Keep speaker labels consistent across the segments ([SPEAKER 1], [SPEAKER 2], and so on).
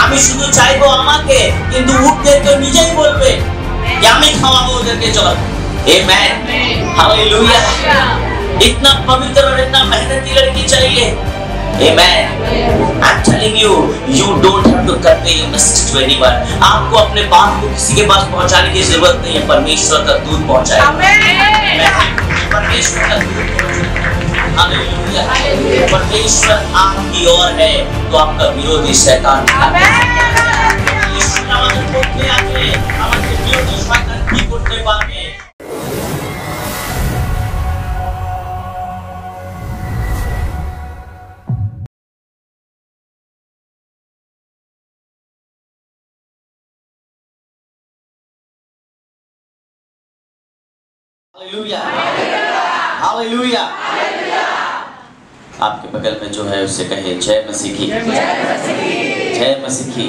[SPEAKER 1] আমি শুধু চাইবো আমাকে, কিন্তু উটদেরকে নিজেই বলবে कि আমি খাওয়াবো ওদেরকে জল। आमेन, हालेलुया। इतना पवित्र और इतना मेहनती लड़की चाहिए। Amen. I'm telling you, you don't have to convey your message to anyone. आपको अपने बात को किसी के पास पहुंचाने की जरूरत नहीं है, परमेश्वर का दूध पहुंचाए। परमेश्वर का दूध पहुंचाए। हालेलुया। परमेश्वर आपकी ओर है तो आपका विरोधी शैतान परमेश्वर আমাদের পক্ষে আছে, আমাদের বিরোধী শয়তান কি করতে পারবে? Hallelujah, hallelujah. आपके बगल में जो है उससे कहे जय मसीह की, जय मसीह की।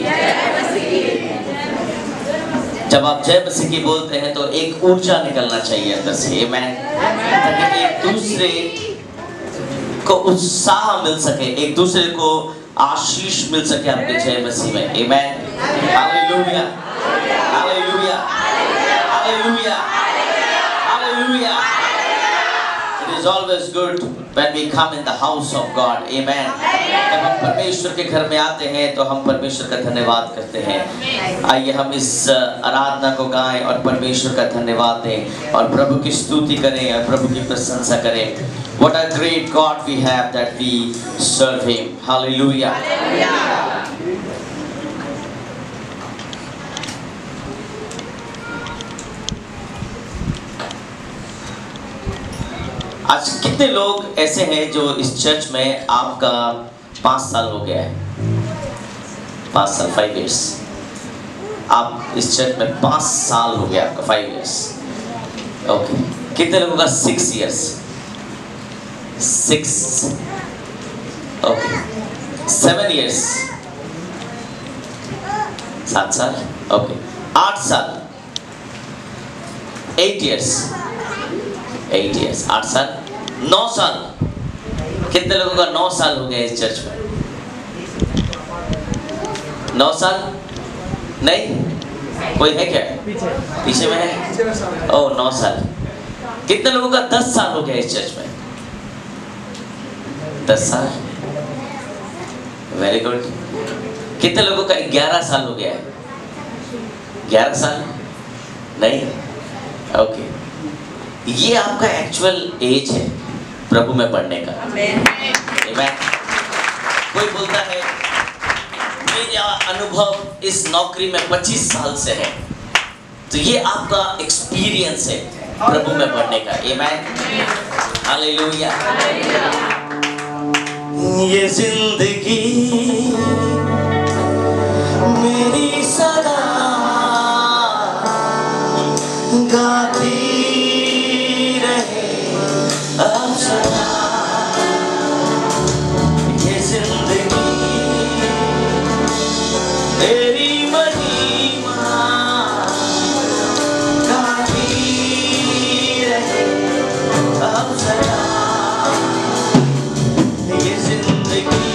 [SPEAKER 1] जब आप जय मसीह की बोलते हैं तो एक ऊर्जा निकलना चाहिए अंदर से। आमेन। ताकि एक दूसरे को उत्साह मिल सके, एक दूसरे को आशीष मिल सके आपके जय मसीह में। Amen. Hallelujah, hallelujah, hallelujah. Hallelujah. It is always good when we come in the house of God. Amen. जब हम परमेश्वर के घर में आते हैं तो हम परमेश्वर का धन्यवाद करते हैं। आइए हम इस आराधना को गाएं और परमेश्वर का धन्यवाद दें और प्रभु की स्तुति करें और प्रभु की प्रशंसा करें। What a great God we have that we serve Him. Hallelujah. आज कितने लोग ऐसे हैं जो इस चर्च में आपका 5 साल हो गया है? 5 साल, 5 years। आप इस चर्च में 5 साल हो गया आपका, 5 years। ओके। कितने लोगों का 6 years? 6। ओके। 7 years? 7 साल। ओके। 8 साल? 8 years? 8 years, 8 साल। 9 साल? कितने लोगों का 9 साल हो गया इस चर्च में? 9 साल? नहीं? कोई है क्या? पीछे में है? ओह, 9 साल। कितने लोगों का 10 साल हो गया इस चर्च में? 10 साल? Very good. कितने लोगों का 11 साल हो गया है? 11 साल? नहीं? ओके। ये आपका एक्चुअल एज है प्रभु में पढ़ने का। आमेन। कोई बोलता है मेरा अनुभव इस नौकरी में 25 साल से है, तो ये आपका एक्सपीरियंस है प्रभु में पढ़ने का। आमेन। हालेलुया। ये जिंदगी मेरी सदा गाती ये जिंदगी तेरी महिमा गाती रहे अब सदा। ये जिंदगी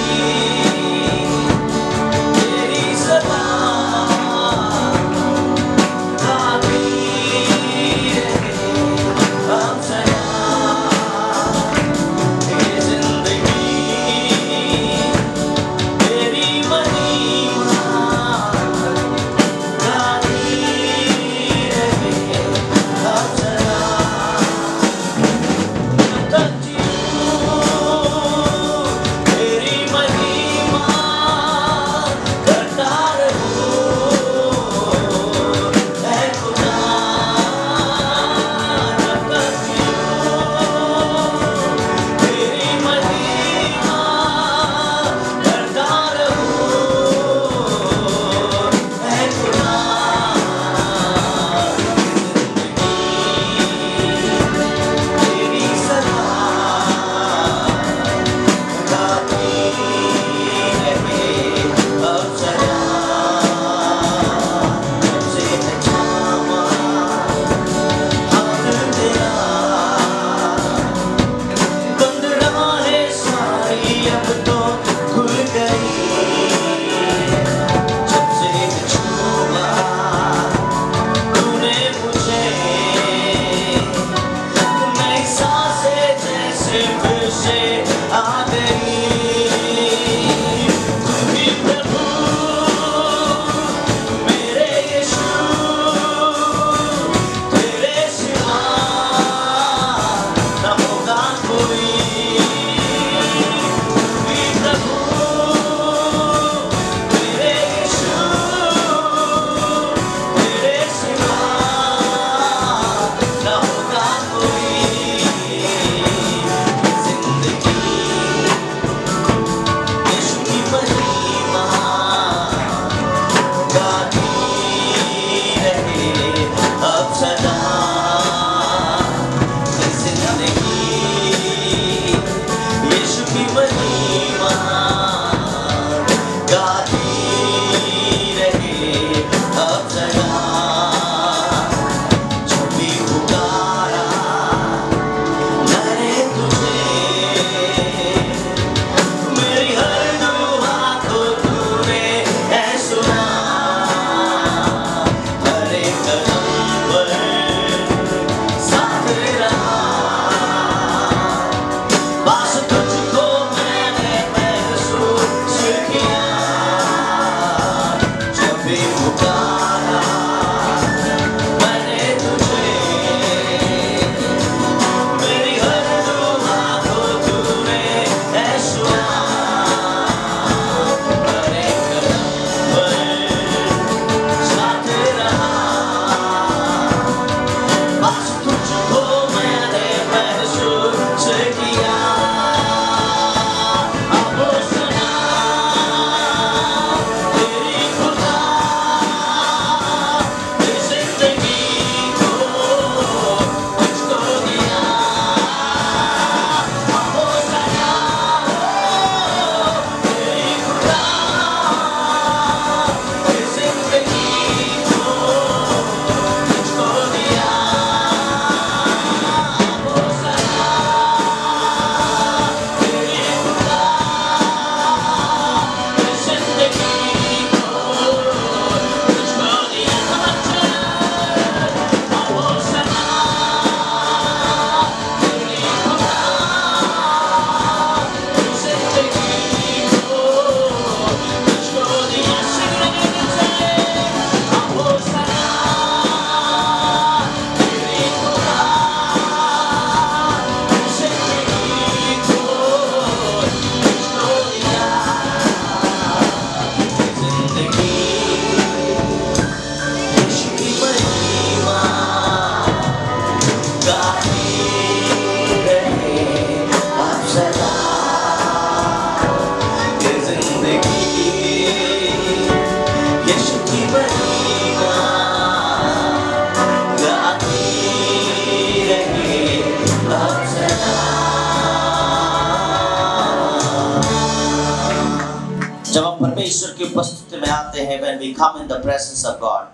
[SPEAKER 1] परमेश्वर की उपस्थिति में आते हैं, when we come in the presence of God,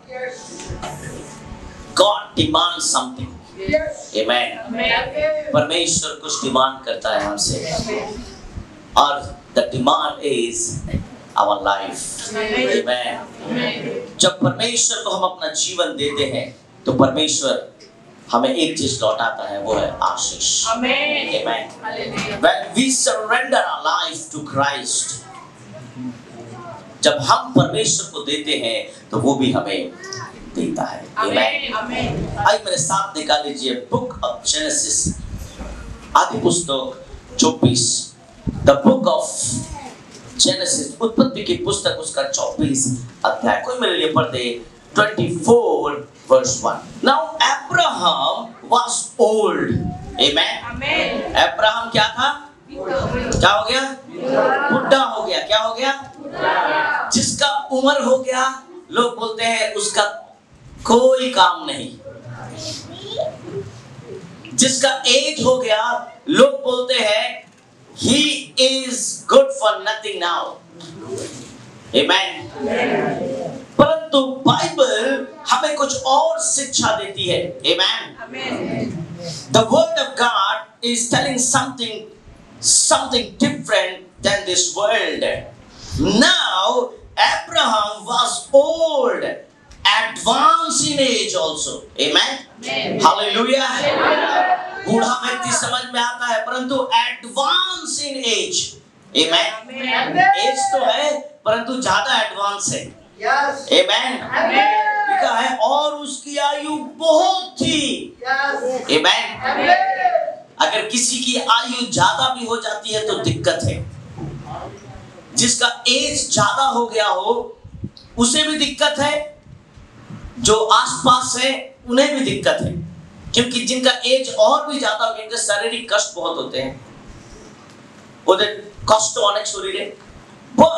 [SPEAKER 1] God demands something. Amen. परमेश्वर कुछ डिमांड करता है हमसे, और the demand is our life. Amen. जब परमेश्वर को हम अपना जीवन देते हैं तो परमेश्वर हमें एक चीज लौटाता है, वो है आशीष. Amen. When we surrender our life to Christ, जब हम परमेश्वर को देते हैं तो वो भी हमें देता है. Amen. आइए मेरे साथ निकाल लीजिए बुक ऑफ जेनेसिस, आदि पुस्तक 24, द बुक ऑफ जेनेसिस, उत्पत्ति की पुस्तक, उसका 24 अध्याय. कोई मेरे लिए पढ़ दे 24 verse 1. Now Abraham was old. Amen. Abraham क्या था? क्या हो गया? बुढ़ा हो गया. क्या हो गया? जिसका उम्र हो गया, लोग बोलते हैं उसका कोई काम नहीं. जिसका एज हो गया, लोग बोलते हैं he is good for nothing now. Amen. परंतु बाइबल हमें कुछ और शिक्षा देती है. Amen. The word of God is telling something different than this world. Now Abraham was old, advanced in age also. Amen. Hallelujah. बूढ़ा व्यक्ति समझ में आता है, परंतु advanced in age. Amen. Age तो है परंतु ज्यादा एडवांस है. Yes. Amen. लिखा है और उसकी आयु बहुत थी. Yes. Amen. अगर किसी की आयु ज्यादा भी हो जाती है तो दिक्कत है. जिसका एज ज्यादा हो गया हो उसे भी दिक्कत है, जो आसपास है उन्हें भी दिक्कत है, क्योंकि जिनका एज और भी ज्यादा हो गया उनके शारीरिक कष्ट बहुत होते हैं. ওদের কষ্ট অনেক শরীরে. But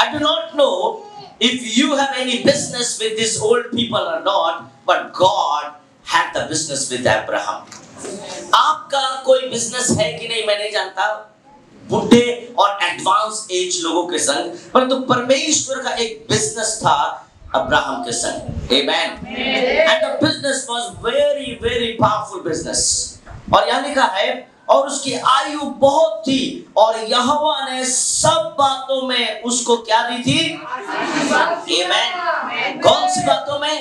[SPEAKER 1] I do not know if you have any business with these old people or not, but God had the business with Abraham. आपका कोई बिजनेस है कि नहीं मैं नहीं जानता, बुढ़े और एडवांस एज लोगों के संग, परंतु परमेश्वर का एक बिजनेस था अब्राहम के संग. Amen. And the business was very very powerful business. और यहाँ लिखा है और उसकी आयु बहुत थी और यहोवा ने सब बातों में उसको क्या दी थी? Amen. कौन सी बातों में?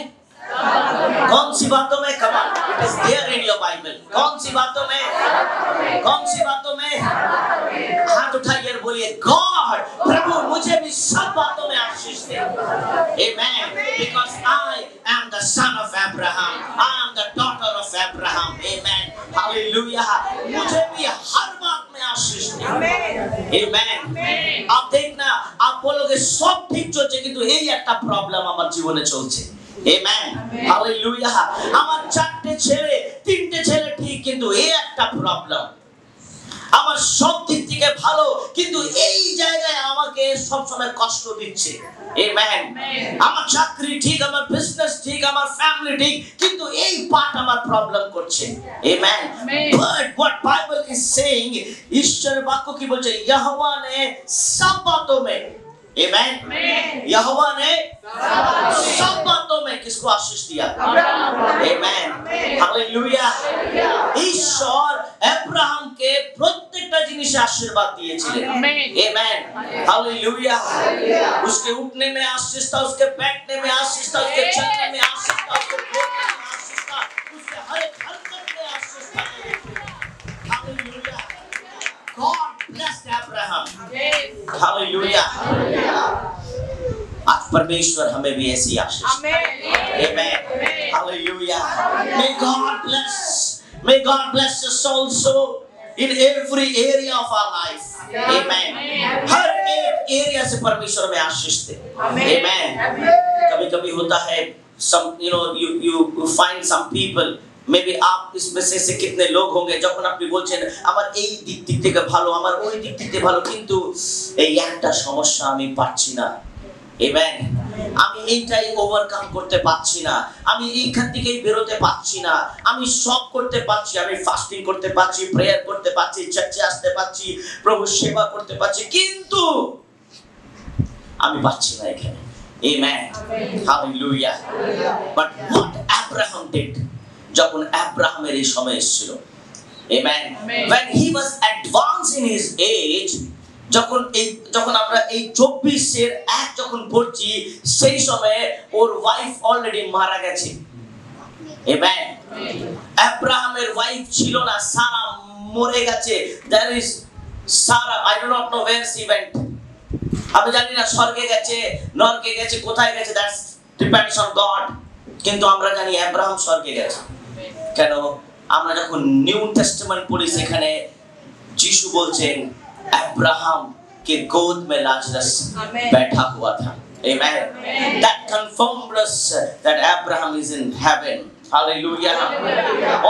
[SPEAKER 1] कौन सी बातों में? Come on, it is there in your Bible. कौन सी बातों में? कौन सी बातों में? हाथ उठाइए और बोलिए God, प्रभु मुझे भी सब बातों में आशीष दे. Amen. Because I am the son of Abraham. I am the daughter of Abraham. Amen. Hallelujah. मुझे भी हर बात में आशीष दे. Amen. आप देखना, आप बोलोगे सब ठीक चलছে কিন্তু এই একটা প্রবলেম আমার জীবনে চলছে. Amen. Hallelujah. আমার চারটে ছেলে, তিনটে ছেলে ঠিক কিন্তু এই একটা প্রবলেম. আমার সব দিক থেকে ভালো কিন্তু এই জায়গায় আমাকে সব সময় কষ্ট দিচ্ছে. Amen. আমার চাকরি ঠিক, আমার বিজনেস ঠিক, আমার ফ্যামিলি ঠিক, কিন্তু এই পার্ট আমার প্রবলেম করছে. Amen. But what Bible is saying, ঈশ্বর বাক্য কি বলছে? यहोवा ने सब बातों में, Amen. यहोवा ने सब बातों में किसको आशीष दिया? Amen. Hallelujah. ঈশ্বর अब्राहम के प्रत्येकটা জিনিসে आशीर्वाद दिएছিলেন. Amen. Hallelujah. उसके उठने में आशीष था, उसके बैठने में आशीष था, उसके चलने में आशीष था, उसके बोलने में आशीष था, उसके हर एक हरकत में आशीष था. Hallelujah. God blessed Abraham. Hallelujah. आज परमेश्वर हमें भी ऐसी आशीष. Amen. Hallelujah. May God bless us also in every area of our life. Amen. हर एक एरिया से परमेश्वर में आशीष दे. Amen. कभी-कभी होता है, you find some people, maybe आप इसमें से कितने लोग होंगे যখন আপনি বলছেন আমার এই দিক থেকে ভালো, আমার ওই দিক থেকে ভালো, কিন্তু এই একটা সমস্যা আমি পাচ্ছি না. Amen. আমি এইটাই ওভারকাম করতে পারছি না, আমি এইখান থেকেই বেরোতে পারছি না, আমি সব করতে পারছি, আমি ফাস্টিং করতে পারছি, প্রেয়ার করতে পারছি, চার্চে আসতে পারছি, প্রভুর সেবা করতে পারছি, কিন্তু আমি পাচ্ছি না এখানে। Amen. Hallelujah. But what Abraham did, যখন আব্রাহামের এই সময় এসেছিল, Amen. When he was advanced in his age, যখন আমরা এই 24:1 যখন পড়ছি, সেই সময়ে ওর ওয়াইফ অলরেডি মারা গেছে। Amen. আব্রাহামের ওয়াইফ ছিল না, সারা মরে গেছে। There is Sarah, I do not know where she went. আমি জানি না স্বর্গে গেছে, নরকে গেছে, কোথায় গেছে, that depends on God. কিন্তু আমরা জানি আব্রাহাম স্বর্গে গেছে। কেন? আমরা যখন নিউ টেস্টামেন্ট পড়ি, সেখানে যিশু বলছেন अब्राहम के गोद में लाजरस बैठा हुआ था। Amen. That confirmed us that Abraham is in heaven. Hallelujah.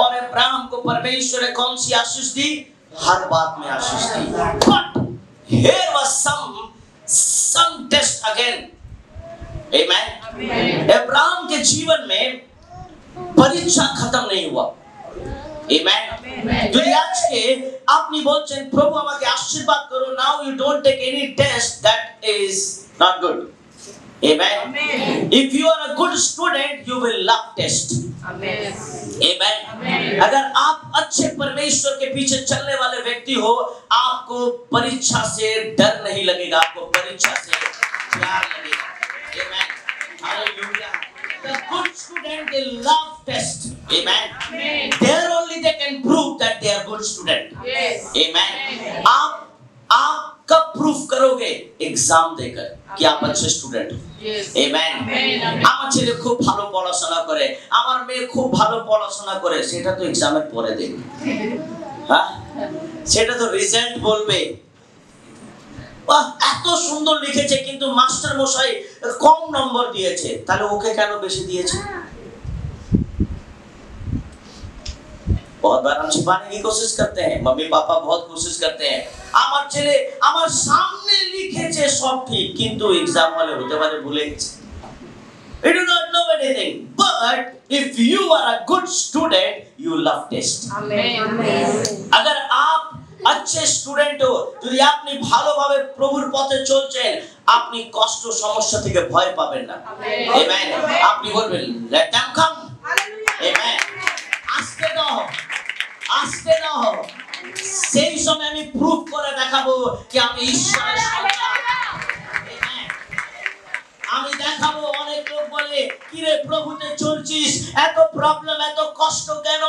[SPEAKER 1] और अब्राहम को परमेश्वर ने कौन सी आशीष दी? हर बात में आशीष दी। But here was some test again. Amen. Abraham के जीवन में परीक्षा खत्म नहीं हुआ। Amen. যদি আজকে আপনি বলছেন প্রভু আমাকে আশীর্বাদ করো, now you don't take any test, that is not good. Amen. If you are a good student, you will love test. Amen. अगर आप अच्छे परमेश्वर के पीछे चलने वाले व्यक्ति हो, आपको परीक्षा से डर नहीं लगेगा, आपको परीक्षा से प्यार लगेगा। Amen. Hallelujah. The good student, they love test. Amen. There only they can prove that they are good student. Yes. Amen. आप कब प्रूफ करोगे? एग्जाम देकर कि आप अच्छे स्टूडेंट हो। Amen. আমার ছেলে খুব ভালো পড়াশোনা করে, আমার মেয়ে খুব ভালো পড়াশোনা করে, সেটা তো এক্সামের পরে দেখবে। হ্যাঁ, সেটা তো রেজাল্ট বলবে। এত সুন্দর লিখেছে কিন্তু মাস্টার মশাই কম নম্বর দিয়েছে, তাহলে ওকে কেন বেশি দিয়েছে? बहुत बार हम छिपाने की कोशिश करते हैं, मम्मी पापा बहुत कोशिश करते हैं, আমার ছেলে আমার সামনে লিখেছে সব ঠিক, কিন্তু एग्जाम হলে হতে পারে ভুলে গেছে। We do not know anything, but if you are a good student, you love test. Amen. अगर आप अच्छे স্টুডেন্ট हो, যদি আপনি ভালোভাবে প্রভুর পথে চলছেন, আপনি কষ্ট সমস্যা থেকে ভয় পাবেন না। আমেন। আপনি বলবেন let them come. আমেন। আসতে দাও, আসতে দাও, সেই সময় আমি প্রুফ করে দেখাবো কি আমি ঈশ্বরের সন্তান। আমেন। আমি দেখাবো। অনেক লোক বলে কি রে প্রভুতে চলছিস, এত প্রবলেম, এত কষ্ট কেন?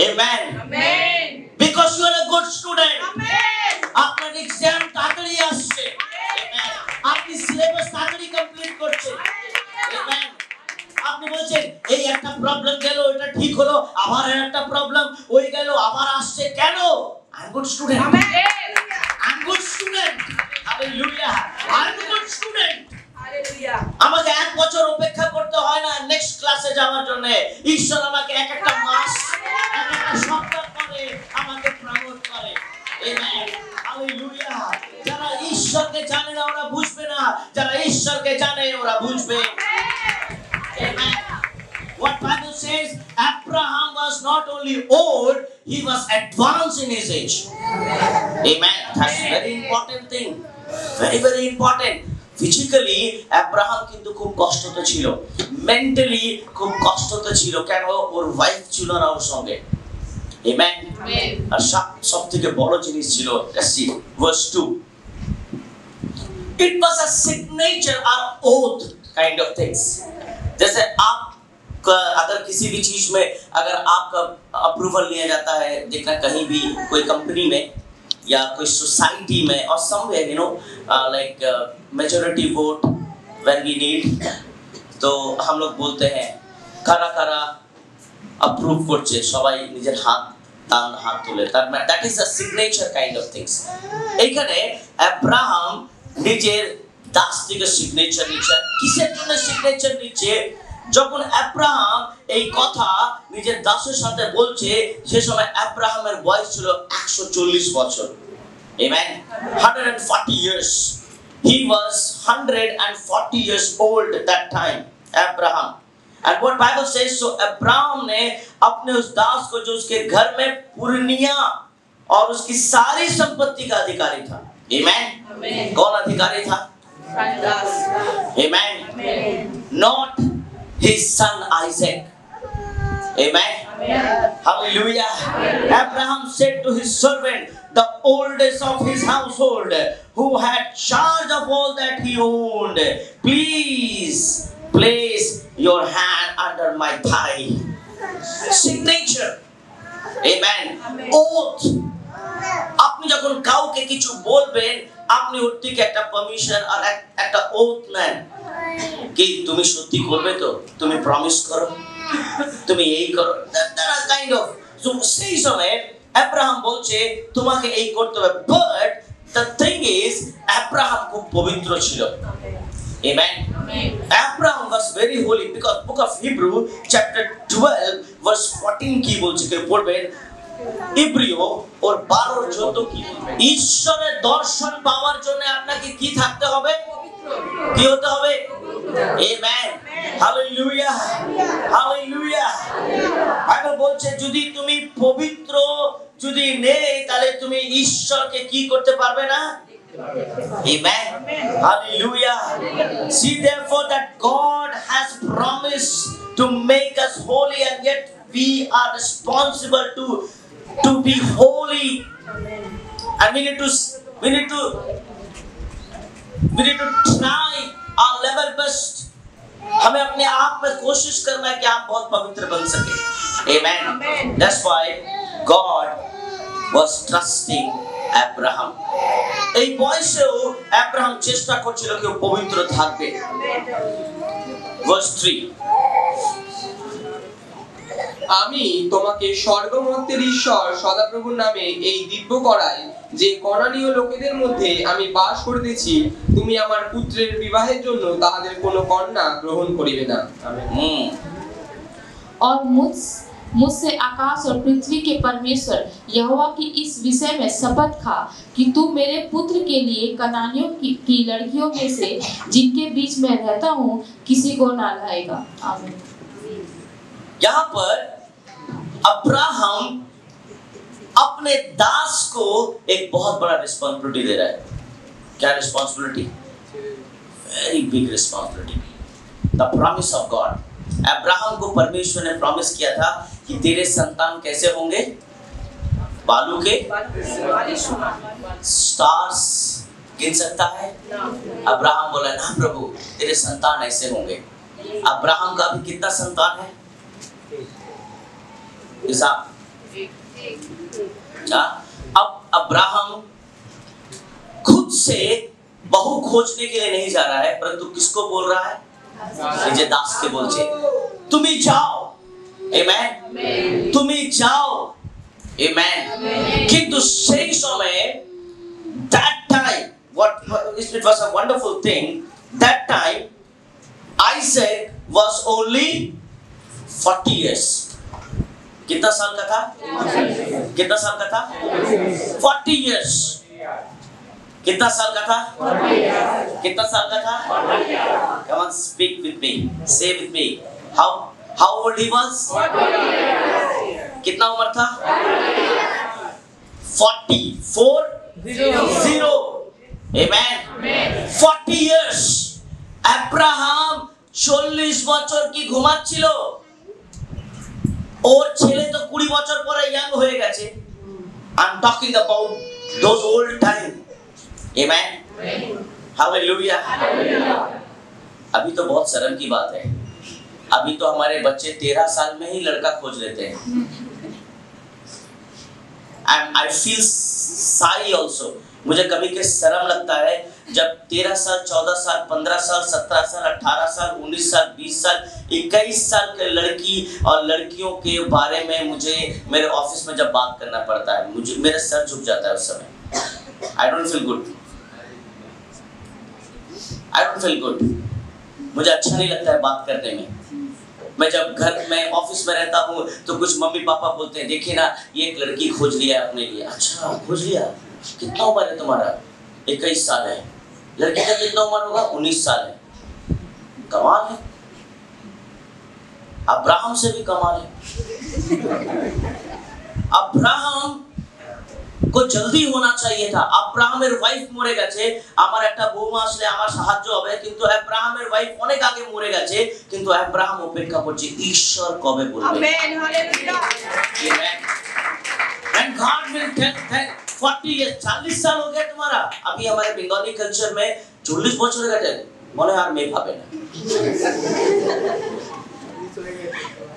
[SPEAKER 1] Amen. Amen. Because you are a good student. Amen. আপনার এক্সাম তাড়াতাড়ি আসছে। Amen. আপনি সিলেবাস তাড়াতাড়ি কমপ্লিট করছেন। Amen. আপনি বলছেন এই একটা প্রবলেম গেল, এটা ঠিক হলো, আবার একটা প্রবলেম ওই গেল, আবার আসছে কেন? I am good student. Amen. I am good student. Hallelujah. I am a good student. Hallelujah. আমাকে এক বছর অপেক্ষা করতে হয় না নেক্সট ক্লাসে যাওয়ার জন্য। ঈশ্বর আমাকে এক একটা মাস, এক একটা সপ্তাহ পরে আমাকে প্রমোট করে। আমেন। হালেলুয়া। যারা ঈশ্বরকে জানে না ওরা বুঝবে না, যারা ঈশ্বরকে জানে ওরা বুঝবে। Amen. What Bible says, Abraham was not only old, he was advanced in his age. Amen. That's a very important thing. Very, very important. Physically Abraham কিন্তু খুব কষ্টতে ছিল, মেন্টালি খুব কষ্টতে ছিল। কেন? ওর ওয়াইফ ছিল না ওর সঙ্গে। আমেন। আর সবথেকে বড় জিনিস ছিল verse 2, it was a signature और ओथ काइंड ऑफ थिंग्स। जैसे आप अगर किसी भी चीज में अगर आपका अप्रूवल लिया जाता है, देखना कहीं भी कोई कंपनी में या कोई सोसाइटी में और somewhere you know like majority vote when we need, तो हम लोग बोलते हैं কারা কারা অ্যাপ্রুভ করছে, সবাই নিজের হাত তুলে, তার মানে that is a signature kind of things. এইখানে আব্রাহাম নিজের দাস থেকে সিগনেচার নিচ্ছে। কিসের জন্য সিগনেচার নিচ্ছে? যখন আব্রাহাম এই কথা নিজের দাসের সাথে বলছে, সে সময় আব্রাহামের বয়স ছিল 140 বছর। Amen. 140 years. He was 140 years old at that time, Abraham. And what Bible says, so Abraham ने अपने उस दास को जो उसके घर में पूर्णिया और उसकी सारी संपत्ति का अधिकारी था। Amen. कौन अधिकारी था? Amen. Not his son Isaac. Amen. Hallelujah. Abraham said to his servant, the oldest of his household, who had charge of all that he owned, please place your hand under my thigh. Signature. Amen. Oath. আপনি যখন কাউকে কিছু বলবেন, আপনি ওর থেকে একটা permission আর একটা oath নেন কি তুমি সত্যি করবে তো, তুমি প্রমিস করো, তুমি এই করো, that kind of. So সেই সময় আব্রাহাম বলছে তোমাকে এই করতে হবে, but the thing is Abraham খুব পবিত্র ছিল। Amen. Abraham was very holy because book of Hebrew chapter 12 verse 14 কি বলছে কে পড়বেন, ইব্রিয় ওর 12 যত কি ঈশ্বরের দর্শন পাওয়ার জন্য আপনাকে কি থাকতে হবে, কি হতে হবে? আমেন। Hallelujah, hallelujah. বাইবেল বলছে যদি তুমি পবিত্র যদি নেই তাহলে তুমি ঈশ্বরকে কি করতে পারবে না। Amen. Hallelujah. See therefore that God has promised to make us holy, and yet we are responsible to be holy. And we need to try our level best. हमें अपने आप में कोशिश करना है कि आप बहुत पवित्र बन सके। Amen. That's why God was trusting Abraham. এই বয়সেও আব্রাহাম চেষ্টা করছিল যে ও পবিত্র থাকবে। Verse 3.
[SPEAKER 2] আমি তোমাকে স্বর্গমর্তের ঈশ্বর সদাপ্রভুর নামে এই দিব্য করাই যে কনানীয় লোকেদের মধ্যে আমি বাস করিতেছি, তুমি আমার পুত্রের বিবাহের জন্য তাহাদের কোনো কন্যা গ্রহণ করিবে না। আমেন।
[SPEAKER 3] और मुझसे आकाश और पृथ्वी के परमेश्वर यहोवा की इस विषय में शपथ खा कि तू मेरे पुत्र के लिए कनानियों की लड़कियों में से जिनके बीच में रहता हूँ किसी को ना लाएगा। आमीन।
[SPEAKER 1] यहाँ पर अब्राहम अपने दास को एक बहुत बड़ा रिस्पॉन्सिबिलिटी दे रहा है। क्या responsibility? Very big responsibility. The promise of God. Abraham को परमेश्वर ने प्रॉमिस किया था कि तेरे संतान कैसे होंगे? बालू के स्टार्स गिन सकता है? अब्राहम बोला ना प्रभु तेरे संतान ऐसे होंगे। अब्राहम का भी कितना संतान है? अब अब्राहम खुद से बहु खोजने के लिए नहीं जा रहा है, परंतु किसको बोल रहा है? निजे दास के बोलছে তুমি যাও। आमेन। তুমি যাও। आमेन। কিন্তু সেই সময়ে that time it was a wonderful thing, that time Isaac was only 40 years। कितना साल का था? कितना साल का था? 40 years। कितना साल का था? कितना साल का था? Come on, speak with me, say with me. How old he was? कितना उम्र था? 40। Amen. 40 years। अब्राहम 40 বছর কি ঘুমাচ্ছিল? ওর ছেলে তো 20 বছর পরে ইয়াং হয়ে গেছে। I'm talking about those old time। Amen. Hallelujah. अभी तो बहुत शर्म की बात है, अभी तो हमारे बच्चे 13 साल में ही लड़का खोज लेते हैं। I feel shy also। मुझे कभी के शर्म लगता है जब 13 साल, 14 साल, 15 साल, 17 साल, 18 साल, 19 साल, 20 साल, 21 साल के लड़की और लड़कियों के बारे में मुझे मेरे ऑफिस में जब बात करना पड़ता है, मुझे मेरा सर झुक जाता है उस समय। I don't feel good। I don't feel good। मुझे अच्छा नहीं लगता है बात करने में। मैं जब घर में ऑफिस में रहता हूँ तो कुछ मम्मी पापा बोलते हैं देखिए ना ये एक लड़की खोज लिया है अपने लिए। अच्छा खोज लिया? कितना उम्र है तुम्हारा? 21 साल है। लड़की का कितना उम्र होगा? 19 साल है। कमाल है, अब्राहम से भी कमाल है। अब्राहम को जल्दी होना चाहिए था। अब्राহামের ওয়াইফ মরে গেছে, আমার একটা বৌমা আসলে আমার সাহায্য হবে, কিন্তু अब्राহামের ওয়াইফ অনেক আগে মরে গেছে, কিন্তু अब्राহাম অপেক্ষা করছে ঈশ্বর কবে বলবে। Amen, hallelujah. And God will tell 40 years, 40 साल हो गया तुम्हारा। अभी हमारे बंगाली कल्चर में 40 বছর হয়ে গেছে, মনে হয় আর মেয়ে পাবে না।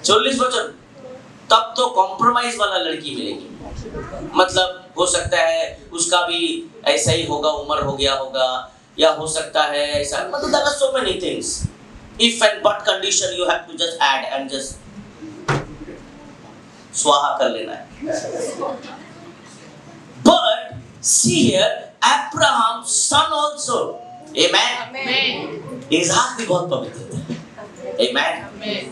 [SPEAKER 1] 40 বছর, तब तो कॉम्प्रोमाइज वाला लड़की मिलेगी। मतलब हो सकता है उसका भी ऐसा ही होगा, उम्र हो गया होगा, या हो सकता है ऐसा, मतलब there are so many things, if and but condition you have to just add and just स्वाहा कर लेना है। But see here, Abraham's son also, amen, इज़हाक भी बहुत पवित्र था, amen।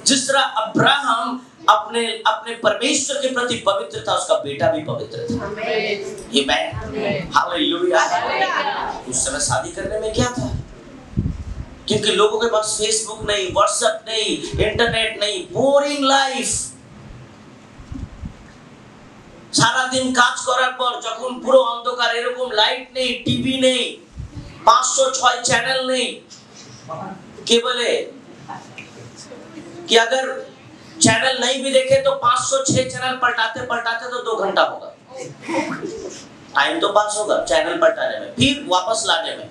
[SPEAKER 1] जिस तरह अब्राहम अपने परमेश्वर के प्रति पवित्र था, उसका बेटा भी पवित्र था, आमेन, हालेलुया। उस समय शादी करने में क्या था? क्योंकि लोगों के पास फेसबुक नहीं, व्हाट्सएप नहीं, इंटरनेट नहीं, बोरिंग लाइफ। সারা দিন কাজ করার পর যখন পুরো অন্ধকার, এরকম লাইট নেই, টিভি নেই, 506 चैनल नहीं, केबल है कि अगर चैनल नहीं भी देखे तो 506 चैनल पलटाते पलटाते तो 2 घंटा होगा, टाइम तो पास होगा चैनल पलटाने में, फिर वापस लाने में।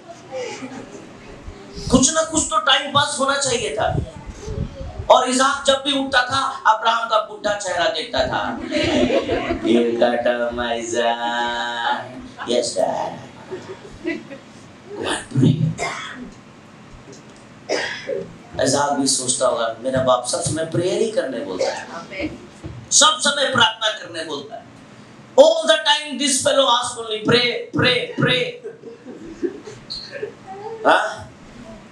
[SPEAKER 1] कुछ ना कुछ तो टाइम पास होना चाहिए था। और इज़हाक जब भी उठता था, अब्राहम का बुढ़ा चेहरा देखता था। Yes, Dad. इज़हाक भी सोचता होगा, मेरा बाप सब समय प्रेयर ही करने बोलता है, सब समय प्रार्थना करने बोलता है। All the time this fellow asks only pray, pray, pray. हाँ?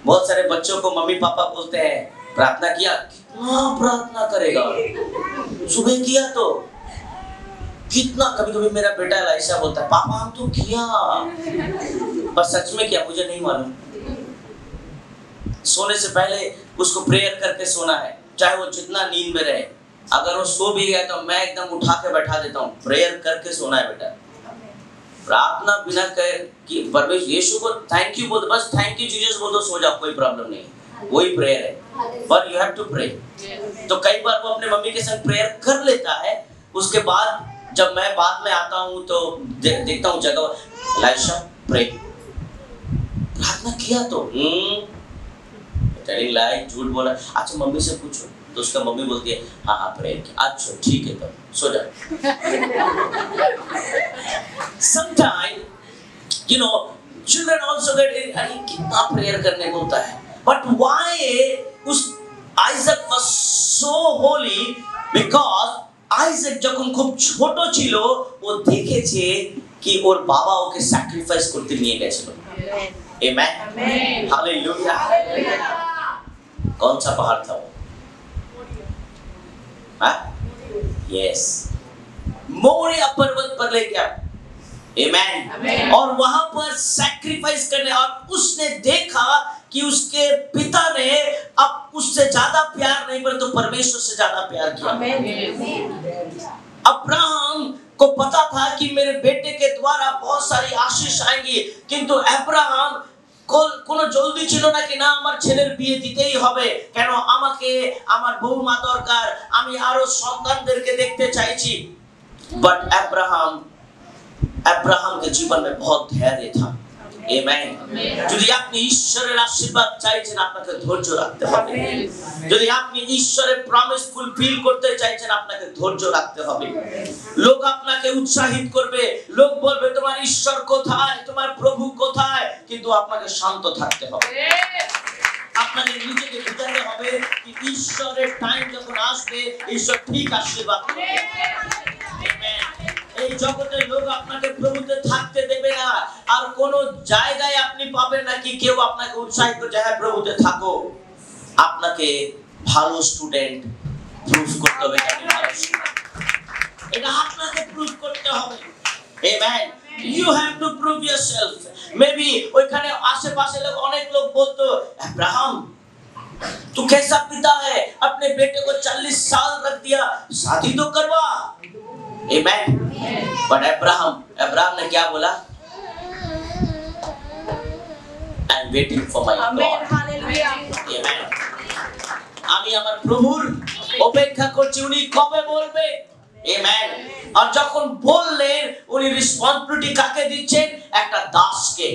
[SPEAKER 1] बहुत सारे बच्चों को मम्मी पापा बोलते हैं प्रार्थना किया, कितना प्रार्थना करेगा, सुबह किया तो कितना। कभी कभी मेरा बेटा ऐसा बोलता है, पापा हम तो किया, पर सच में क्या मुझे नहीं मालूम। सोने से पहले उसको प्रेयर करके सोना है, चाहे वो जितना नींद में रहे। अगर वो सो भी गया तो मैं एकदम उठा के बैठा देता हूँ, प्रेयर करके सोना है बेटा। प्रार्थना बिना कि परमेश्वर यीशु को थैंक यू बोल, बस थैंक यू जीसस बोल दो, सो जाओ, कोई प्रॉब्लम नहीं, वही प्रेयर है, पर यू हैव टू प्रे। तो कई बार वो अपने मम्मी के संग प्रेयर कर लेता है, उसके बाद जब मैं बाद में आता हूँ तो देखता हूँ जगह, लाइशा प्रे, प्रार्थना किया तो टेलिंग लाई, झूठ बोला। अच्छा मम्मी से पूछो, तो उसका मम्मी बोलती है हाँ हाँ प्रेयर किया, अच्छा ठीक है, तो सो जा। Sometimes you know children also get, अरे कितना प्रेयर करने को होता है। But why उस Isaac was so holy? Because Isaac যখন খুব ছোট ছিল, ও দেখেছে কি ওর বাবা ওকে স্যাক্রিফাইস করতে নিয়ে গেছিল। Amen, hallelujah. कौन सा पहाड़ था वो? हाँ? Yes, मोरिया पर्वत पर ले गया, आमेन। और वहां पर सैक्रिफाइस करने, और उसने देखा कि उसके पिता ने अब उससे ज्यादा प्यार नहीं परंतु परमेश्वर से ज्यादा प्यार किया। अब्राहम को पता था कि मेरे बेटे के द्वारा बहुत सारी आशीष आएंगी, किंतु अब्राहम কোনো জলদি ছিল না কি না আমার ছেলের বিয়ে দিতেই হবে, কেন আমাকে আমার বউমা দরকার, আমি আরো সন্তানদেরকে দেখতে চাইছি। बट अब्राहम के जीवन में बहुत धैर्य था, आमेन। যদি আপনি ঈশ্বরের আশীর্বাদ চাইছেন, আপনাকে ধৈর্য রাখতে হবে। যদি আপনি ঈশ্বরের প্রমিস ফুলফিল করতে চাইছেন, আপনাকে ধৈর্য রাখতে হবে। লোক আপনাকে উৎসাহিত করবে, লোক বলবে তোমার ঈশ্বর কোথায়, তোমার প্রভু কোথায়, কিন্তু আপনাকে শান্ত থাকতে হবে। আপনাকে নিজেকে বুঝাতে হবে কি ঈশ্বরের টাইম যখন আসবে, ঈশ্বর ঠিক আশীর্বাদ করবে, আমেন। এই জগতে লোক আপনাকে প্রভুতে থাকতে দেবে না, আর কোন জায়গায় আপনি পাবেন না কি কেউ আপনাকে উৎসাহিত করছে হ্যাঁ প্রভুতে থাকো। আপনাকে ভালো স্টুডেন্ট প্রুফ করতে হবে, আপনি ভালো স্টুডেন্ট, এটা আপনাকে প্রুফ করতে হবে, amen. You have to prove yourself. Maybe ওইখানে আশেপাশে অনেক লোক বলতো अब्राहम तू कैसा पिता है, अपने बेटे को 40 साल रख दिया, शादी तो करवा। Amen. But Abraham ने क्या बोला? I'm waiting for my God. Amen. আমি আমার প্রভুর অপেক্ষা করছি, উনি কবে বলবে? Amen. আর যখন বললেন, উনি রেসপন্সিবিলিটি কাকে দিচ্ছেন? একটা দাসকে।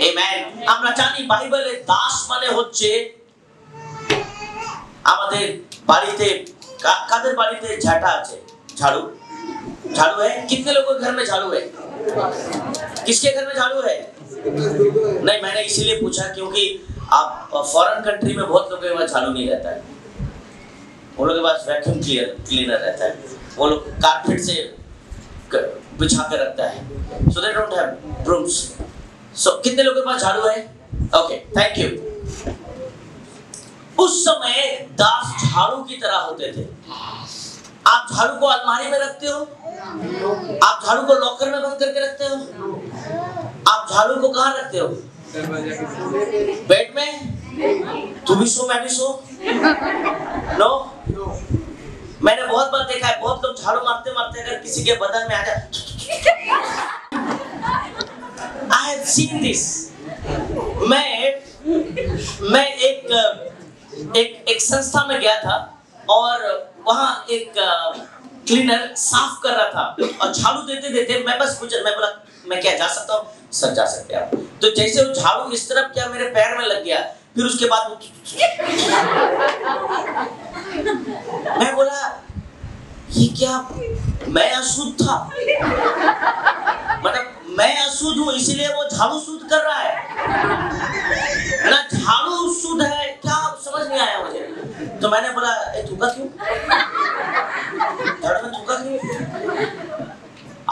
[SPEAKER 1] Amen. আমরা জানি বাইবেলে দাস মানে হচ্ছে আমাদের বাড়িতে কাদের বাড়িতে ঝাঁটা আছে? झाड़ू है? कितने लोगों के घर में झाड़ू है? किसके घर में झाड़ू है? नहीं, मैंने इसीलिए पूछा क्योंकि आप फॉरेन कंट्री में बहुत लोगों के पास झाड़ू नहीं रहता है, वो लोगों के पास वैक्यूम क्लीनर रहता है, वो लोग कारपेट से बिछा कर रखता है, so they don't have brooms. So कितने लोगों के पास झाड़ू है? Okay, thank you. उस समय दास झाड़ू की तरह होते थे। आप झाड़ू को अलमारी में रखते हो? आप झाड़ू को लॉकर में बंद करके रखते हो? आप झाड़ू को कहाँ रखते हो? बेड में? तू भी सो, मैं भी सो? नो? मैंने बहुत बार देखा है, बहुत लोग झाड़ू मारते मारते अगर किसी के बदन में आ जाए, I have seen this. मैं एक संस्था में गया था और वहाँ एक क्लीनर साफ कर रहा था और झाड़ू देते मैं बोला मैं क्या जा सकता हूँ? सर जा सकते हैं आप। तो जैसे वो झाड़ू इस तरफ क्या मेरे पैर में लग गया, फिर उसके बाद मैं बोला ये क्या, मैं अशुद्ध था, मतलब मैं अशुद्ध हूँ इसलिए वो झाड़ू शुद्ध कर रहा है ना, झाड़ू शुद्ध है क्या, समझ नहीं आया मुझे। तो मैंने बोला थूका क्यों, झाड़ू में थूका क्यों?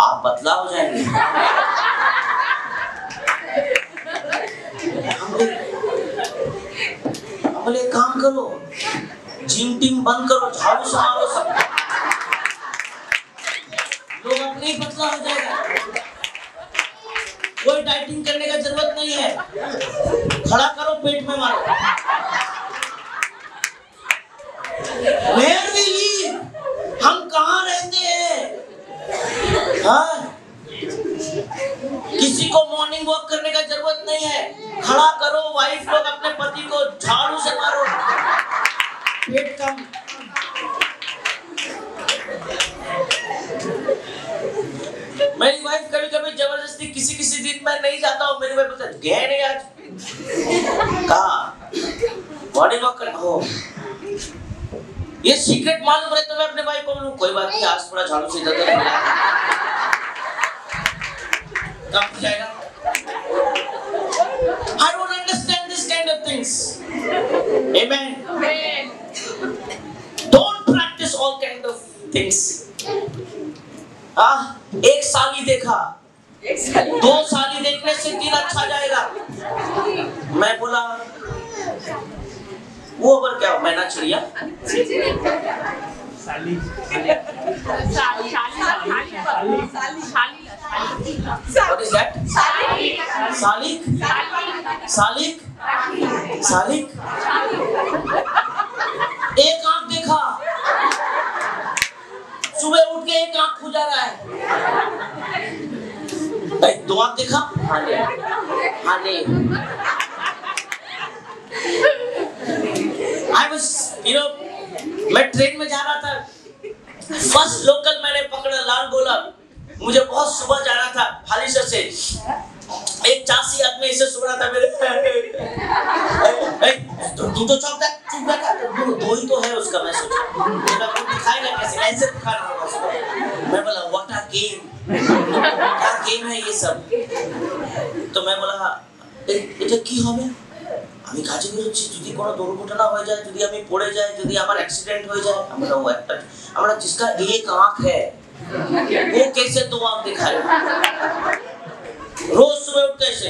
[SPEAKER 1] आप बदला हो जाएंगे। हम बोले काम करो, जिम टीम बंद करो, झाड़ू से मारो सब, लोग अपने ही पतला हो जाएगा। कोई डाइटिंग करने का जरूरत नहीं है, खड़ा करो पेट में मारो। Where we live? हम कहाँ रहते हैं? हाँ? किसी को मॉर्निंग वॉक करने का जरूरत नहीं है, खड़ा करो, वाइफ लोग अपने पति को झाड़ू से मारो, पेट कम। मेरी वाइफ कभी-कभी जबरदस्ती किसी दिन मैं नहीं जाता हूँ, मेरी वाइफ बोलती है गए नहीं आज, कहाँ मॉर्निंग वॉक करना हो, ये सीक्रेट मालूम रहे तो मैं अपने भाई को बोलूं कोई बात नहीं, आज थोड़ा झाड़ू से इधर उधर कम हो जाएगा। I don't understand this kind of things. Amen. Don't practice all kind of things. हाँ, एक साली देखा, 2 साली देखने से 3 अच्छा जाएगा। मैं बोला वो पर क्या, मैना चिड़िया साली What is that? सालिक एक आंख देखा, सुबह उठ के एक आंख खुजा रहा है, 2 आंख देखा, हाने I was, मैं ट्रेन में जा रहा था, फर्स्ट लोकल मैंने पकड़ा लाल गोला, मुझे बहुत सुबह जाना था हालिशा से, एक 84 आदमी ऐसे सो रहा था मेरे, तू तो चौक दो ही तो है उसका, मैं सोचा दिखाएगा कैसे, ऐसे दिखाना होगा उसको। मैं बोला व्हाट अ गेम, क्या गेम है ये सब। तो मैं बोला এটা কি হবে, আমি কাজে বেরোচ্ছি, যদি কোনো দুর্ঘটনা হয়ে যায়, যদি আমি পড়ে যাই, যদি আমার অ্যাক্সিডেंट হয়ে যায়, আমরা जिसका एक आंख है वो कैसे 2 आंख दिखाए, रोज सुबह उठ कैसे,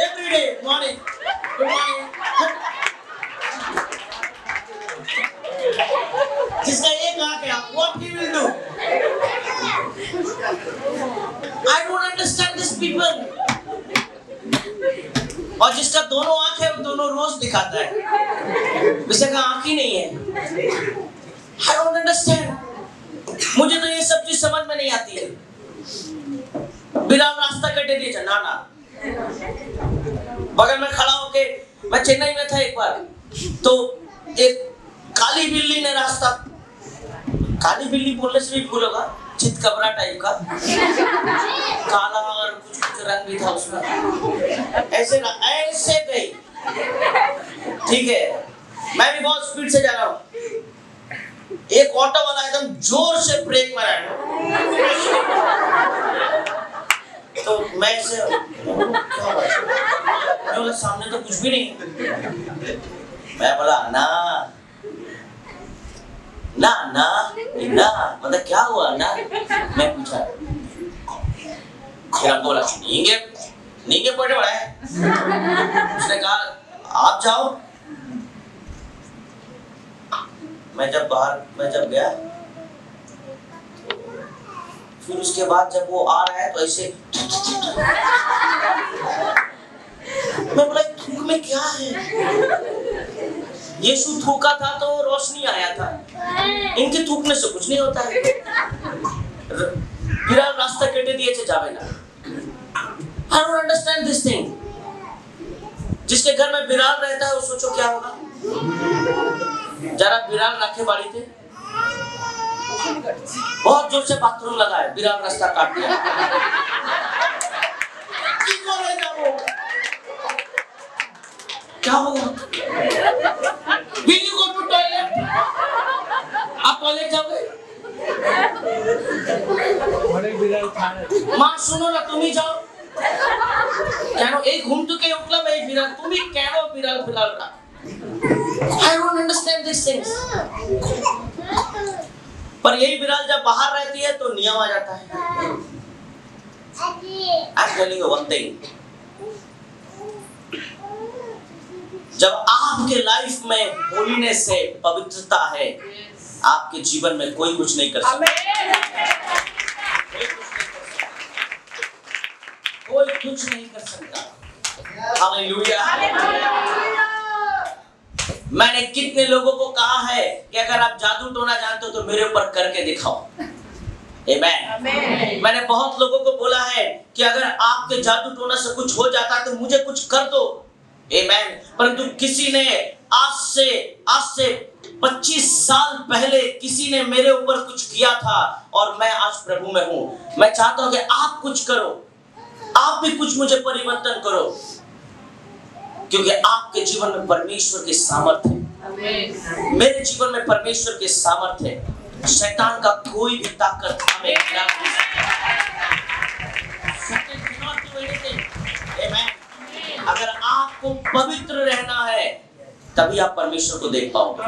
[SPEAKER 1] every day morning, good morning, जिसका एक आंख है, what he will do? I don't understand these people. और जिसका दोनों आंख है वो दोनों रोज दिखाता है, जिसका आंख ही नहीं है। I don't understand. मुझे तो ये सब चीज समझ में नहीं आती है। बिलाल रास्ता कटे दिए ना ना। बगल में खड़ा होके, मैं चेन्नई में था एक बार, तो एक काली बिल्ली ने रास्ता, काली बिल्ली बोलने से भी भूल होगा, चितकबरा टाइप का, काला और कुछ रंग भी था उसमें, ऐसे गई। ठीक है, मैं भी बहुत स्पीड से जा रहा हूँ, एक ऑटो वाला एकदम जोर से ब्रेक मारा, तो मैं ऐसे क्या सामने तो कुछ भी नहीं, मैं बोला ना ना ना ना, मतलब क्या हुआ ना, मैं पूछा, फिर हमको बोला नींगे पड़े बड़ा है, उसने कहा आप जाओ। मैं जब गया, फिर उसके बाद जब वो आ रहा है तो ऐसे, मैं बोला थूक में क्या है, यीशु थूका था तो रोशनी आया था, इनके थूकने से कुछ नहीं होता है। बिलाल रास्ता केटे दिए थे जावे ना। I don't understand this thing. जिसके घर में बिलाल रहता है वो सोचो क्या होगा। जरा बिलाल रखे बाड़ी थे, बहुत जोर से बाथरूम लगाए, बिलाल रास्ता काट दिया। क्या होगा? Will you go to toilet? आप टॉयलेट जाओगे? माँ सुनो ना, तुम ही जाओ। क्या एक घूमतू के उठला मैं बिलाल, तुम ही क्या बिलाल का? I don't understand these things. पर यही बिलाल जब बाहर रहती है तो नियम आ जाता है। I'm telling you one thing. जब आपके लाइफ में होलीनेस है, पवित्रता है, आपके जीवन में कोई कुछ नहीं कर सकता। कोई कुछ नहीं कर सकता। हालेलुया। मैंने कितने लोगों को कहा है कि अगर आप जादू टोना जानते हो तो मेरे ऊपर करके दिखाओ। आमेन। मैंने बहुत लोगों को बोला है कि अगर आपके जादू टोना से कुछ हो जाता है तो मुझे कुछ कर दो। आमेन। परंतु किसी ने आज से 25 साल पहले किसी ने मेरे ऊपर कुछ किया था और मैं आज प्रभु में हूँ। मैं चाहता हूँ कि आप कुछ करो, आप भी कुछ मुझे परिवर्तन करो, क्योंकि आपके जीवन में परमेश्वर की सामर्थ है। मेरे जीवन में परमेश्वर की सामर्थ है। शैतान का कोई भी ताकत हमें गिरा नहीं सकता। अगर आपको पवित्र रहना है तभी आप परमेश्वर को देख पाओगे।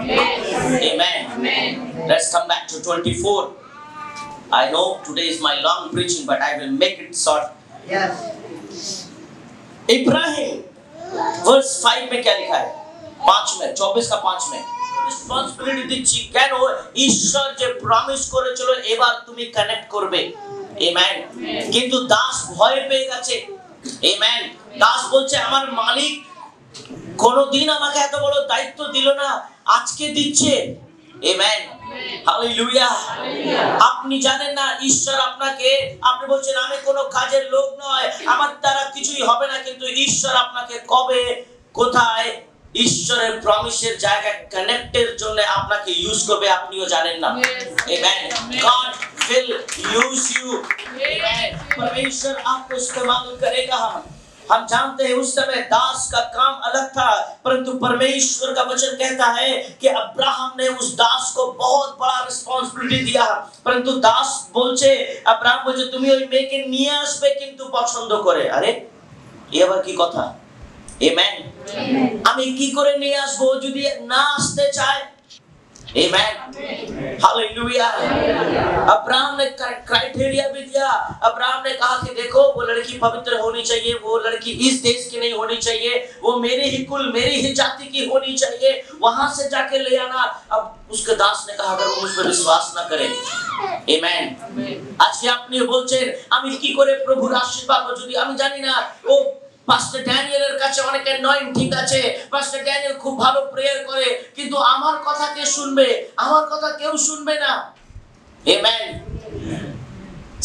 [SPEAKER 1] Amen. Let's come back to 24. I know today is my long preaching, but I will make it short. Yes. Ibrahim verse 5 में क्या लिखा है? 5 में 24 का 5 में রেসপন্সিবিলিটি দিচ্ছি কেন ঈশ্বর যে প্রমিস করেছিল এবার তুমি কানেক্ট করবে। আমেন। কিন্তু দাস ভয় পেয়ে গেছে। আমেন। দাস বলছে আমার মালিক কোনদিন আমাকে এত বড় দায়িত্ব দিল না, আজকে দিচ্ছে। আমেন। হালেলুয়া। আপনি জানেন না ঈশ্বর আপনাকে, আপনি বলছেন আমি কোনো কাজের লোক নয়, আমার দ্বারা কিছুই হবে না, কিন্তু ঈশ্বর আপনাকে কবে কোথায় ঈশ্বরের প্রমিসের জায়গায় কানেক্টের জন্য আপনাকে ইউজ করবে আপনিও জানেন না। Amen. God will use you. Amen. परमेश्वर आपको इस्तेमाल करेगा। हम जानते हैं उस समय दास का काम अलग था, परंतु परमेश्वर का वचन कहता है कि अब्राहम ने उस दास को बहुत बड़ा रिस्पांसिबिलिटी दिया, परंतु दास बोलছে अब्राहम বলছে তুমি ওই মেয়েকে নিয়ে আসবে কিন্তু পছন্দ করে। আরে এবার কি কথা? আমেন। আমি কি করে নিয়ে আসবো যদি না আসতে চায়? आमेन। हालेलुया। अब्राहम ने क्राइटेरिया भी दिया। अब्राहम ने कहा कि देखो वो लड़की पवित्र होनी चाहिए, वो लड़की इस देश की नहीं होनी चाहिए, वो मेरे ही कुल मेरी ही जाति की होनी चाहिए, वहां से जाके ले आना। अब उसके दास ने कहा अगर वो मुझ पर विश्वास ना करे। आमेन। आज के আপনি বলছেন আমি কি করে প্রভুর আশীর্বাদ যদি আমি জানি না ও পাস্টার ড্যানিয়েলের কাছে অনেক অ্যানয়েন্ট, ঠিক আছে, পাস্টার ড্যানিয়েল খুব ভালো প্রেয়ার করে, কিন্তু আমার কথা কে শুনবে? আমার কথা কেউ শুনবে না। আমেন।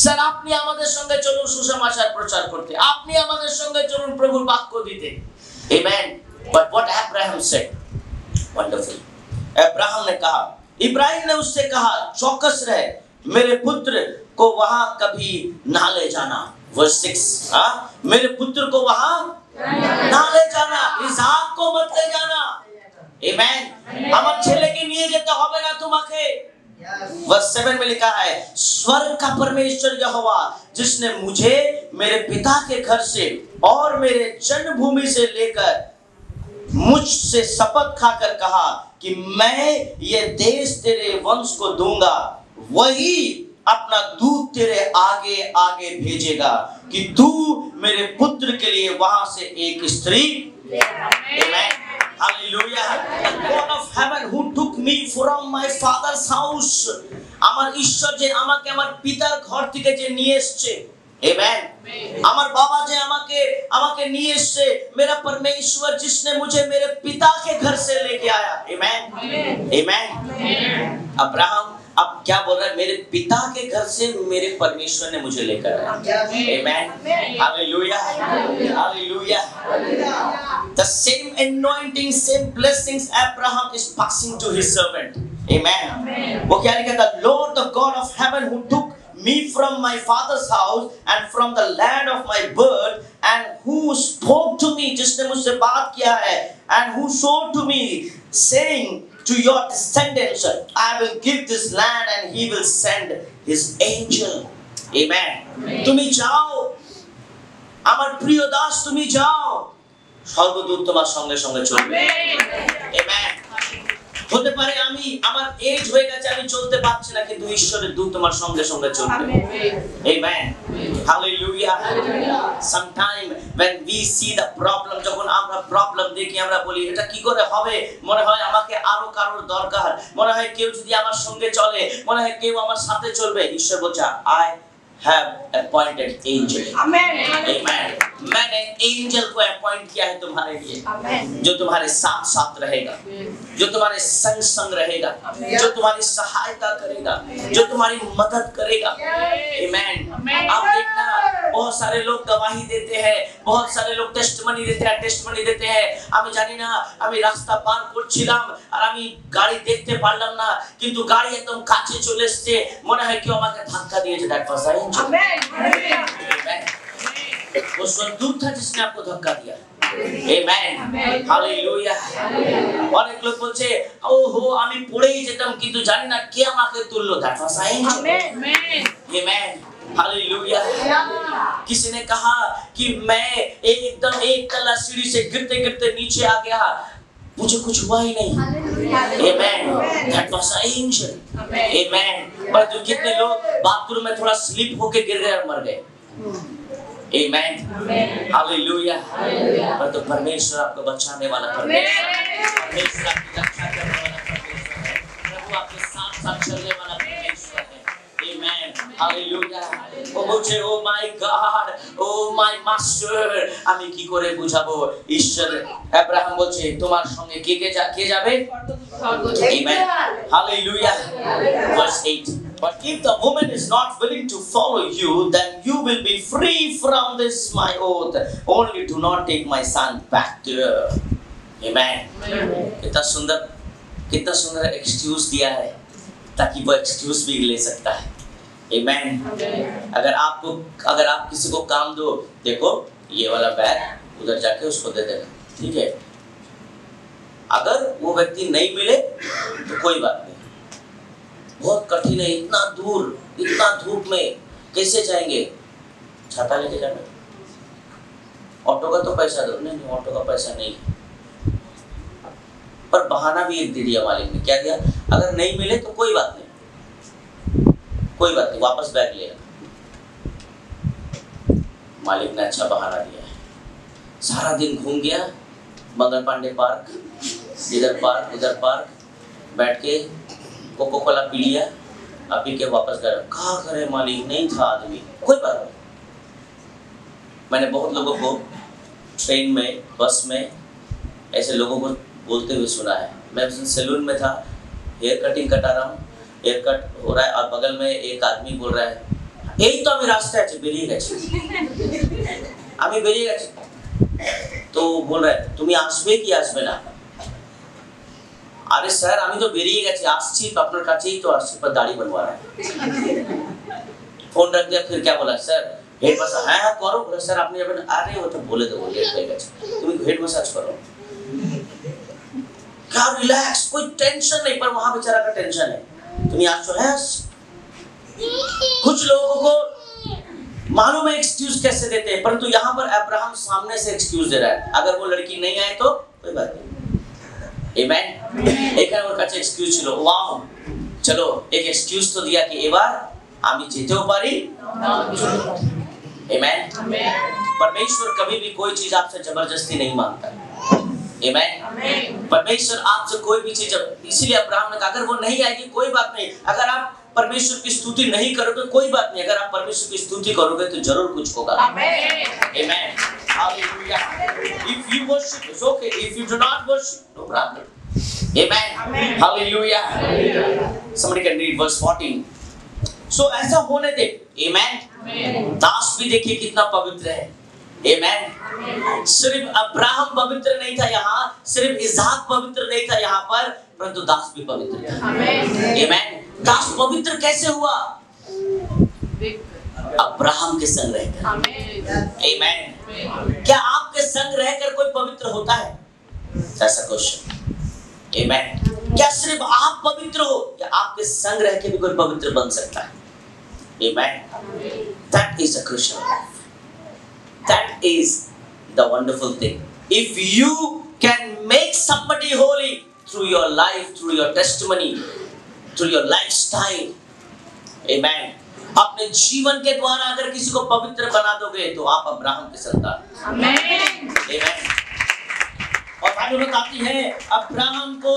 [SPEAKER 1] স্যার, আপনি আমাদের সঙ্গে চলুন সুসমাচার প্রচার করতে, আপনি আমাদের সঙ্গে চলুন প্রভুর বাক্য দিতে। Amen. But what Abraham said, wonderful. Abraham ने कहा, इब्राहिम ने उससे कहा, चौकस रहे, मेरे पुत्र को वहां कभी ना ले जाना। वर्स 6, मेरे पुत्र को वहां ना ले जाना, इसहाक को मत ले जाना। आमेन। আমার ছেলেকে নিয়ে যেতে হবে না তোমাকে। वर्स 7 में लिखा है, स्वर्ग का परमेश्वर यहोवा जिसने मुझे मेरे पिता के घर से और मेरे जन्मभूमि से लेकर मुझसे शपथ खाकर कहा कि मैं ये देश तेरे वंश को दूंगा, वही अपना दूत तेरे आगे आगे भेजेगा कि तू मेरे पुत्र के लिए वहां से एक स्त्री। आमेन। Hallelujah. The God of heaven who took me from my father's house, আমার ঈশ্বর যে আমাকে আমার পিতার ঘর থেকে যে নিয়ে এসেছে। आमेन। আমার বাবা যে আমাকে নিয়ে এসেছে, मेरा परमेश्वर जिसने मुझे मेरे पिता के घर से लेके आया। आमेन। आमेन। अब्राहम अब क्या बोल रहा है? मेरे पिता के घर से मेरे परमेश्वर ने मुझे लेकर आया। Amen. Hallelujah, hallelujah. The same anointing, same blessings Abraham is passing to his servant. Amen. वो क्या लिखा था? Lord, the God of heaven who took me from my father's house and from the land of my birth, and who spoke to me, जिसने मुझसे बात किया है, and who showed to me, saying to your descendants, I will give this land, and he will send his angel. Amen. তুমি যাও আমার প্রিয় দাস, তুমি যাও, স্বর্গদূত তোমার সঙ্গে সঙ্গে চলবে। আমেন। হতে পারে আমার এজ হয়ে গেছে, আমি চলতে পারছি না, কিন্তু ঈশ্বরের দূত তোমার সঙ্গে সঙ্গে চলবে। Amen. Hallelujah. Sometime when we see the problem, যখন আমরা প্রবলেম দেখি, আমরা বলি এটা কি করে হবে, মনে হয় আমাকে আরো কারোর দরকার, মনে হয় কেউ যদি আমার সঙ্গে চলে, মনে হয় কেউ আমার সাথে চলবে। ঈশ্বর বলছে, I have appointed angel. Amen. Amen. मैंने एंजल को अपॉइंट किया है तुम्हारे लिए, जो तुम्हारे साथ साथ रहेगा, जो तुम्हारे संग संग रहेगा, जो तुम्हारी सहायता करेगा, जो तुम्हारी मदद करेगा। आमेन। आप देखना, बहुत सारे लोग गवाही देते हैं, बहुत सारे लोग टेस्टिमनी देते हैं, আমি জানি না, আমি রাস্তা পার করছিলাম আর আমি গাড়ি দেখতে পারলাম না, কিন্তু গাড়ি একদম কাছে চলে এসেছে, মনে হয় কেউ আমাকে ধাক্কা দিয়েছে। That was angel. आमेन। वो स्वर्गदूत था जिसने आपको धक्का दिया। आमेन। हालेलुया। অনেক লোক বলছে, ওহো আমি পড়েই যেতাম, কিন্তু জানি না কে আমাকে তুললো। That was angel. Amen. Amen. Hallelujah. किसी ने कहा कि मैं एकदम एक तला सीढ़ी से गिरते गिरते नीचे आ गया, मुझे कुछ हुआ ही नहीं। Amen. That was angel. Amen. पर जो कितने लोग बाथरूम में थोड़ा स्लिप होके गिर गए और मर गए। आमेन। हालेलुया। पर तो परमेश्वर आपको बचाने वाला परमेश्वर है, परमेश्वर आपकी रक्षा करने वाला परमेश्वर है, प्रभु आपके साथ साथ चलने वाला परमेश्वर है। आमेन। हालेलुया। ও বলছে, ও মাই গড, ও মাই মাস্টার, আমি কি করে বুঝাবো? ঈশ্বর আব্রাহাম বলছে, তোমার সঙ্গে কে যাবে? Amen. Hallelujah. Verse 8. But if the woman is not willing to follow you, then you will be free from this my oath. Only do not take my son back to her. Amen. कितना सुंदर excuse दिया है, ताकि वो excuse भी ले सकता है। Amen. अगर आप किसी को काम दो, देखो ये वाला बैग उधर जाके उसको दे देना, ठीक है? अगर वो व्यक्ति नहीं मिले तो कोई बात नहीं, बहुत कठिन है, इतना दूर, इतना धूप में कैसे जाएंगे? छाता लेके जाना। ऑटो का तो पैसा दो। नहीं, ऑटो का पैसा नहीं। पर बहाना भी एक दे दिया मालिक ने। क्या दिया? अगर नहीं मिले तो कोई बात नहीं, वापस बैग ले आना। मालिक ने अच्छा बहाना दिया है। सारा दिन घूम गया, मंगल पांडे पार्क, इधर पार्क उधर पार्क, बैठ के कोको कोला पी लिया, अब पी के वापस गए। कहा करे मालिक, नहीं था आदमी, कोई बात नहीं। मैंने बहुत लोगों को ट्रेन में, बस में ऐसे लोगों को बोलते हुए सुना है। मैं उस दिन सैलून में था, हेयर कटिंग कटा रहा हूँ, हेयर कट हो रहा है और बगल में एक आदमी बोल रहा है, यही तो আমি রাস্তা আছে বেরিয়ে গেছি, আমি বেরিয়ে গেছি। তো बोल रहा है তুমি আসবে কি আসবে না? अरे सर আমি তো বেরিয়ে গেছি, আসছি তো আপনার কাছেই তো আসছি, पर दाढ़ी बनवा रहा है। फोन रख दिया, फिर क्या बोला सर हेड मसाज, हाँ करो। बोला सर আপনি যাবেন? अरे वो तो बोले दो, लेट হয়ে গেছে, তুমি हेड मसाज करो। क्या रिलैक्स, कोई टेंशन नहीं, पर वहां बेचारा का टेंशन है। तुम आज तो है। कुछ लोगों को मालूम है एक्सक्यूज कैसे देते हैं, परंतु यहाँ पर अब्राहम सामने से एक्सक्यूज दे रहा है। अगर वो लड़की नहीं आए तो कोई बात नहीं, आमेन। এখানে ওর কাছে এক্সকিউজ ছিল, ওয়াও চলো एक एक्सक्यूज तो दिया कि এবার আমি যেতেও পারি, आमेन। परमेश्वर कभी भी कोई चीज आपसे जबरदस्ती नहीं मांगता, आमेन। परमेश्वर आपसे कोई भी चीज, इसीलिए अब्राहम ने कहा अगर वो नहीं आएगी कोई बात नहीं, अगर आप परमेश्वर की स्तुति नहीं करोगे कोई बात नहीं, अगर आप परमेश्वर की स्तुति करोगे तो जरूर कुछ होगा, आमेन। Hallelujah. If you worship it's okay, if you do not worship no problem, amen। Hallelujah. Somebody can read verse 14। So ऐसा होने दे, आमेन। दास भी देखिए कितना पवित्र है, आमेन। सिर्फ अब्राहम पवित्र नहीं था यहाँ, सिर्फ इसहाक पवित्र नहीं था यहाँ पर, परंतु दास भी पवित्र था, आमेन। दास पवित्र कैसे हुआ? अब्राहम के संग रहकर, आमेन। क्या आपके संग रहकर कोई पवित्र होता है? ऐसा क्वेश्चन, आमेन। क्या सिर्फ आप पवित्र हो, या आपके संग रह के भी कोई पवित्र बन सकता है, आमेन। That is a Christian life. That is the wonderful thing. If you can make somebody holy through your life, through your testimony, through your lifestyle, amen। अपने जीवन के द्वारा अगर किसी को पवित्र बना दोगे तो आप अब्राहम के संतान, आमेन, आमेन। और बाइबल बताती है अब्राहम को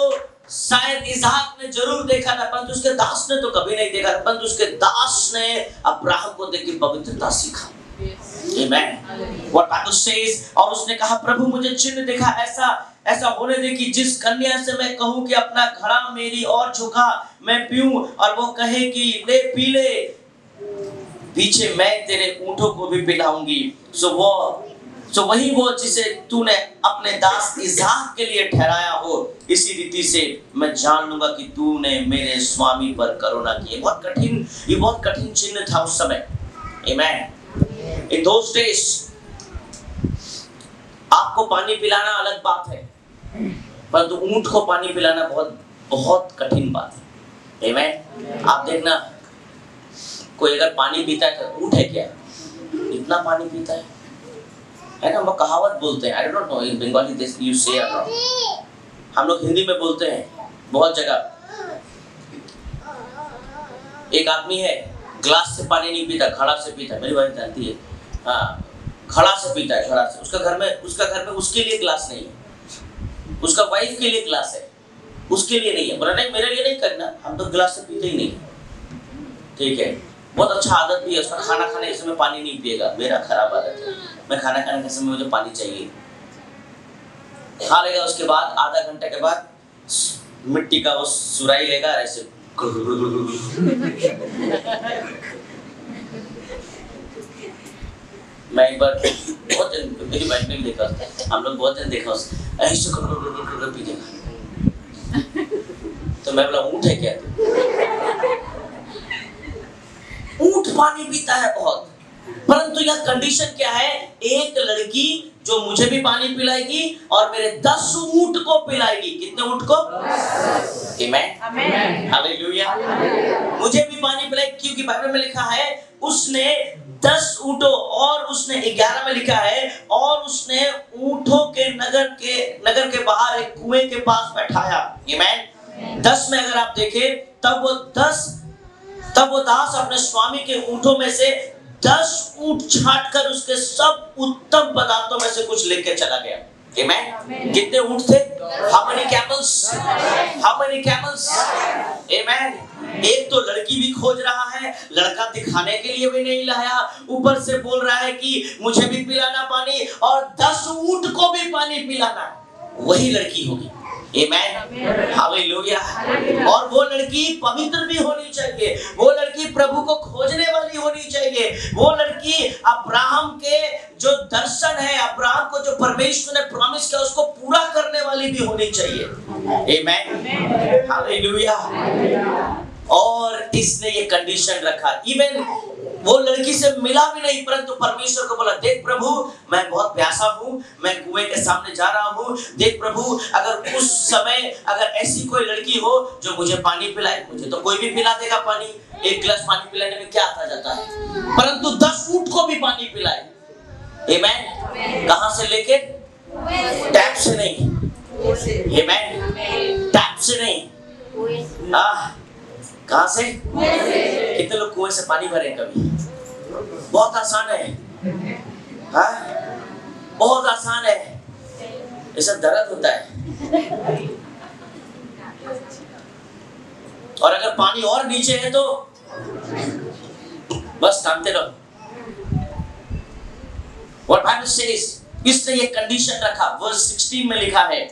[SPEAKER 1] शायद इसहाक ने जरूर देखा था, परंतु उसके दास ने तो कभी नहीं देखा, परंतु उसके दास ने अब्राहम को देख के पवित्रता सीखा, आमेन। What Bible says, और उसने कहा प्रभु मुझे चिन्ह दिखा, ऐसा होने दे कि जिस कन्या से मैं कहूं कि अपना घड़ा मेरी और झुका मैं पीऊं, और वो कहे कि ले पी ले, पीछे मैं तेरे ऊंटों को भी पिलाऊंगी। सो वही वो जिसे तूने अपने दास इसहाक के लिए ठहराया हो, इसी रीति से मैं जान लूंगा कि तूने मेरे स्वामी पर करुणा की। ये बहुत कठिन चिन्ह था उस समय, आमेन। In those days आपको पानी पिलाना अलग बात है, परंतु ऊंट को पानी पिलाना बहुत कठिन बात है, आमेन। आप देखना कोई अगर पानी पीता है तो ऊंट है क्या, इतना पानी पीता है ना। वो कहावत बोलते हैं, I don't know in Bengali this you say or not, हम लोग हिंदी में बोलते हैं बहुत जगह। एक आदमी है ग्लास से पानी नहीं पीता, घड़ा से पीता है, मेरी बहन जानती है, हाँ घड़ा से पीता है, घड़ा से। उसका घर में उसके लिए ग्लास नहीं है, उसका वाइफ के लिए ग्लास है, उसके लिए नहीं है। बोला नहीं मेरे लिए नहीं करना, हम तो ग्लास से पीते ही नहीं, ठीक है। बहुत अच्छा आदत भी है उसका, खाना खाने के समय पानी नहीं पिएगा, मेरा खराब आदत है, मैं खाना खाने के समय मुझे पानी चाहिए। खा लेगा, उसके बाद आधा घंटे के बाद मिट्टी का वो सुराई लेगा ऐसे मैं एक बार बहुत जन मेरी बाइक में भी देखा, हम लोग बहुत जन देखा उसे ऐसे पी देगा, तो मैं बोला ऊंट है क्या? ऊंट पानी पीता है बहुत, परंतु यह कंडीशन क्या है, एक लड़की जो मुझे भी पानी पिलाएगी और मेरे 10 ऊंट को पिलाएगी। कितने ऊंट को? आमेन, हालेलुया। मुझे भी पानी पिलाएगी, क्योंकि बाइबल में लिखा है उसने 10 ऊंटों, और उसने 11 में लिखा है और उसने ऊंटों के नगर के बाहर एक कुएं के पास बैठाया, आमेन। 10 में अगर आप देखें तब वो दास अपने स्वामी के ऊंटों में से 10 ऊंट छांट कर उसके सब उत्तम पदार्थों में से कुछ लेके चला गया, Amen. कितने ऊंट थे? How many camels? How many camels? Amen. एक तो लड़की भी खोज रहा है, लड़का दिखाने के लिए भी नहीं लाया, ऊपर से बोल रहा है कि मुझे भी पिलाना पानी और 10 ऊंट को भी पानी पिलाना। वही लड़की होगी। Amen. हालेलुया। और वो लड़की पवित्र भी होनी चाहिए, वो लड़की प्रभु को खोजने वाली होनी चाहिए, वो लड़की अब्राहम के जो दर्शन है, अब्राहम को जो परमेश्वर ने प्रॉमिस किया उसको पूरा करने वाली भी होनी चाहिए। Amen. हालेलुया। और इसने ये कंडीशन रखा, इवन वो लड़की से मिला भी नहीं, परंतु परमेश्वर को बोला, देख प्रभु मैं बहुत प्यासा हूँ, मैं कुएं के सामने जा रहा हूँ, देख प्रभु अगर उस समय अगर ऐसी कोई लड़की हो जो मुझे पानी पिलाए, मुझे तो कोई भी पिला देगा पानी, एक गिलास पानी पिलाने में क्या आता जाता है, परंतु 10 ऊंट को भी पानी पिलाए। आमेन। कहाँ से लेके? टैप से नहीं। आमेन। टैप से नहीं। कहाँ से? कितने लोग कुएं से पानी भरे कभी? बहुत आसान है, हाँ? बहुत आसान है। ऐसा दर्द होता है, और अगर पानी और नीचे है तो बस टांगते रहो। What Bible says, इसने ये कंडीशन रखा, वर्स 16 में लिखा है,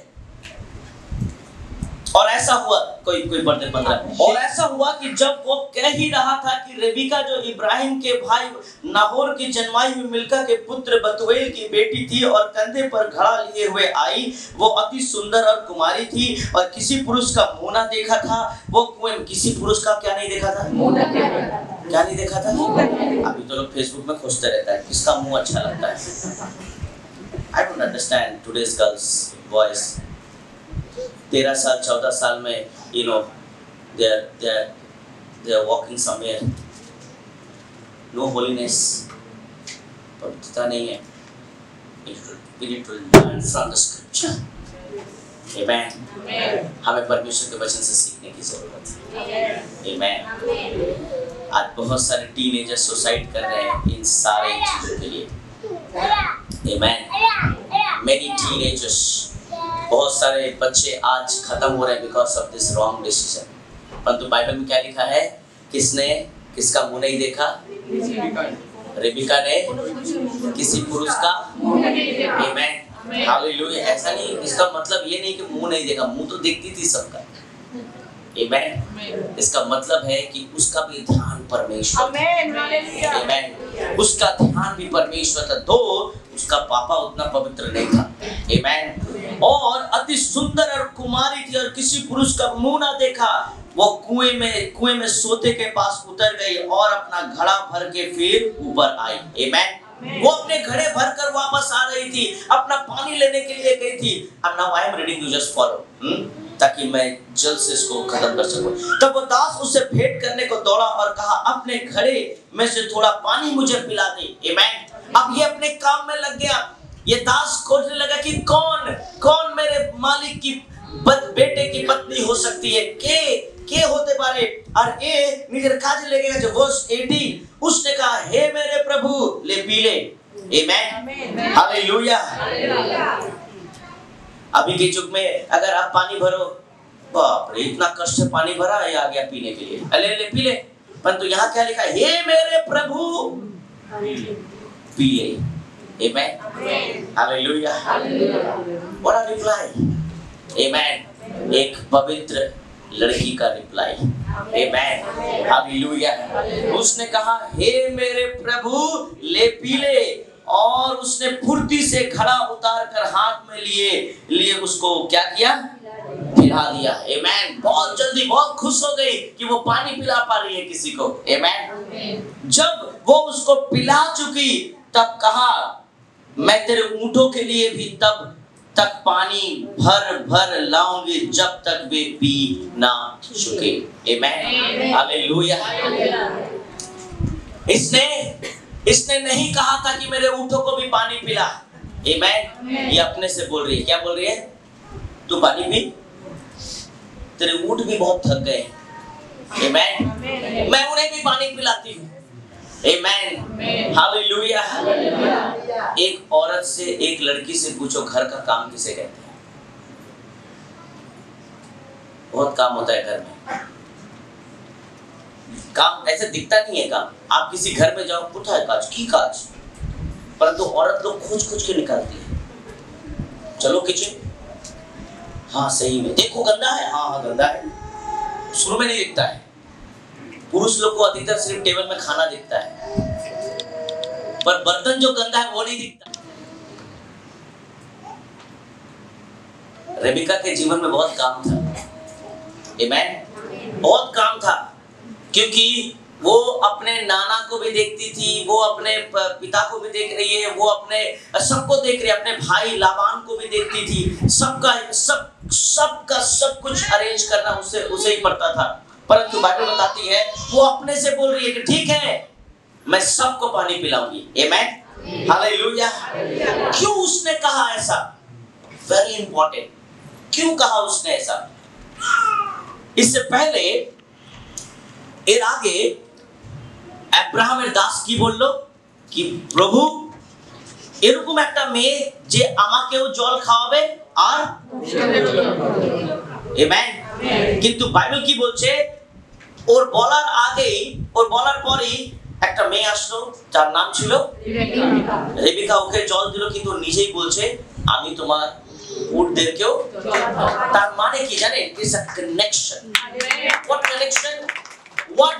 [SPEAKER 1] और ऐसा हुआ, कोई पढ़ते 15, और ऐसा हुआ कि जब वो कह ही रहा था कि रेबिका जो इब्राहिम के भाई नाहोर की जन्माई हुई मिल्का के पुत्र बतूएल की बेटी थी और कंधे पर घड़ा लिए हुए आई, वो अति सुंदर और कुमारी थी और किसी पुरुष का मुंह ना देखा था। वो कुएं, किसी पुरुष का क्या नहीं देखा था? क्या नहीं देखा था? अभी तो लोग फेसबुक में खोजते रहता है किसका मुंह अच्छा लगता है। I don't understand today's girls voice. 13 साल 14 साल में you know they are walking somewhere, no holiness, पवित्रता नहीं है। We need to learn from the scripture. Amen. हमें परमेश्वर के वचन से सीखने की जरूरत है। Amen. आज बहुत सारे टीनेजर सुसाइड कर रहे हैं इन सारे चीजों के लिए। Amen. Many teenagers, बहुत सारे बच्चे आज खत्म हो रहे हैं because of this wrong decision. परंतु बाइबल में क्या लिखा है? किसका मुंह नहीं देखा? रेबिका ने किसी पुरुष का। आमेन। हालेलुया। ऐसा नहीं, इसका मतलब ये नहीं कि मुंह नहीं देखा, मुंह तो देखती थी सबका। आमेन। इसका मतलब है कि उसका भी ध्यान परमेश्वर। आमेन। उसका ध्यान भी परमेश्वर था, तो उसका पापा उतना पवित्र नहीं था। आमेन। और अति सुंदर और कुमारी थी और किसी पुरुष का मुंह ना देखा। वो कुएं में सोते के पास उतर गई और अपना घड़ा भर के फिर ऊपर आई। आमेन। वो अपने घड़े भर कर वापस आ रही थी, अपना पानी लेने के लिए गई थी। अब now I am reading, you just follow, ताकि मैं जल्द से इसको खत्म कर सकूं। तब वो दास उससे भेंट करने को दौड़ा और कहा, अपने घड़े में से थोड़ा पानी मुझे पिला दे। आमेन। अब ये अपने काम में लग गया। ये दास खोजने लगा कि कौन मेरे मालिक की बेटे की पत्नी हो सकती है, के होते पारे। और ए निजर काज लेके जो वर्स 18, उसने कहा, हे मेरे प्रभु ले पी ले। आमेन। हालेलुया। अभी के युग में अगर आप पानी भरो, बाप रे इतना कष्ट से पानी भरा, ये आ गया पीने के लिए, ले पी ले। परंतु यहाँ क्या लिखा है? हे मेरे प्रभु पी ले। आमेन। हालेलुया। What a reply. आमेन। एक पवित्र लड़की का रिप्लाई। आमेन। हालेलुया। उसने कहा, हे मेरे प्रभु ले पी ले, और उसने फुर्ती से घड़ा उतार कर हाथ में लिए उसको क्या किया? पिला दिया। आमेन। बहुत जल्दी बहुत खुश हो गई कि वो पानी पिला पा रही है किसी को। आमेन। जब वो उसको पिला चुकी तब कहा, मैं तेरे ऊंटों के लिए भी तब तक पानी भर लाऊंगी जब तक वे पी ना चुके। आमेन। हालेलुया। इसने नहीं कहा था कि मेरे ऊंटों को भी पानी पिला। आमेन। ये अपने से बोल रही है। क्या बोल रही है? तू पानी पी, तेरे ऊंट भी बहुत थक गए। आमेन। मैं उन्हें भी पानी पिलाती हूँ। आमेन, हालेलुया। एक औरत से, एक लड़की से पूछो घर का काम किसे कहते हैं? बहुत काम होता है घर में। काम ऐसे दिखता नहीं है काम। आप किसी घर में जाओ, पूछा है काज की काज, परंतु औरत लोग खोज के निकालती है। चलो किचन, हाँ सही में, देखो गंदा है, हाँ गंदा है। शुरू में नहीं दिखता है। पुरुष लोग को अधिकतर सिर्फ टेबल में खाना दिखता है, पर बर्तन जो गंदा है वो नहीं दिखता। रेबिका के जीवन में बहुत काम था, आमेन, बहुत काम था, क्योंकि वो अपने नाना को भी देखती थी, वो अपने पिता को भी देख रही है, वो अपने सबको देख रही है, अपने भाई लाबान को भी देखती थी। सबका सब कुछ अरेंज करना उसे ही पड़ता था। परंतु बाइबल बताती है वो अपने से बोल रही है कि ठीक है मैं सबको पानी पिलाऊंगी, आमेन, हालेलुया। क्यों उसने कहा ऐसा? वेरी इंपॉर्टेंट, क्यों कहा उसने ऐसा? इससे पहले এর আগে আব্রাহামের দাস কি বলল কি প্রভু এরকম একটা মেয়ে যে আমাকেও জল খাওয়াবে আর আমেন। কিন্তু বাইবেল কি বলছে, ওর বলার আগেই, ওর বলার পরেই একটা মেয়ে আসলো যার নাম ছিল রেবেকা। ওকে জল দিল, কিন্তু নিজেই বলছে আমি তোমার উটদেরকেও। তার মানে কি জানেন? It's a connection. What connection? What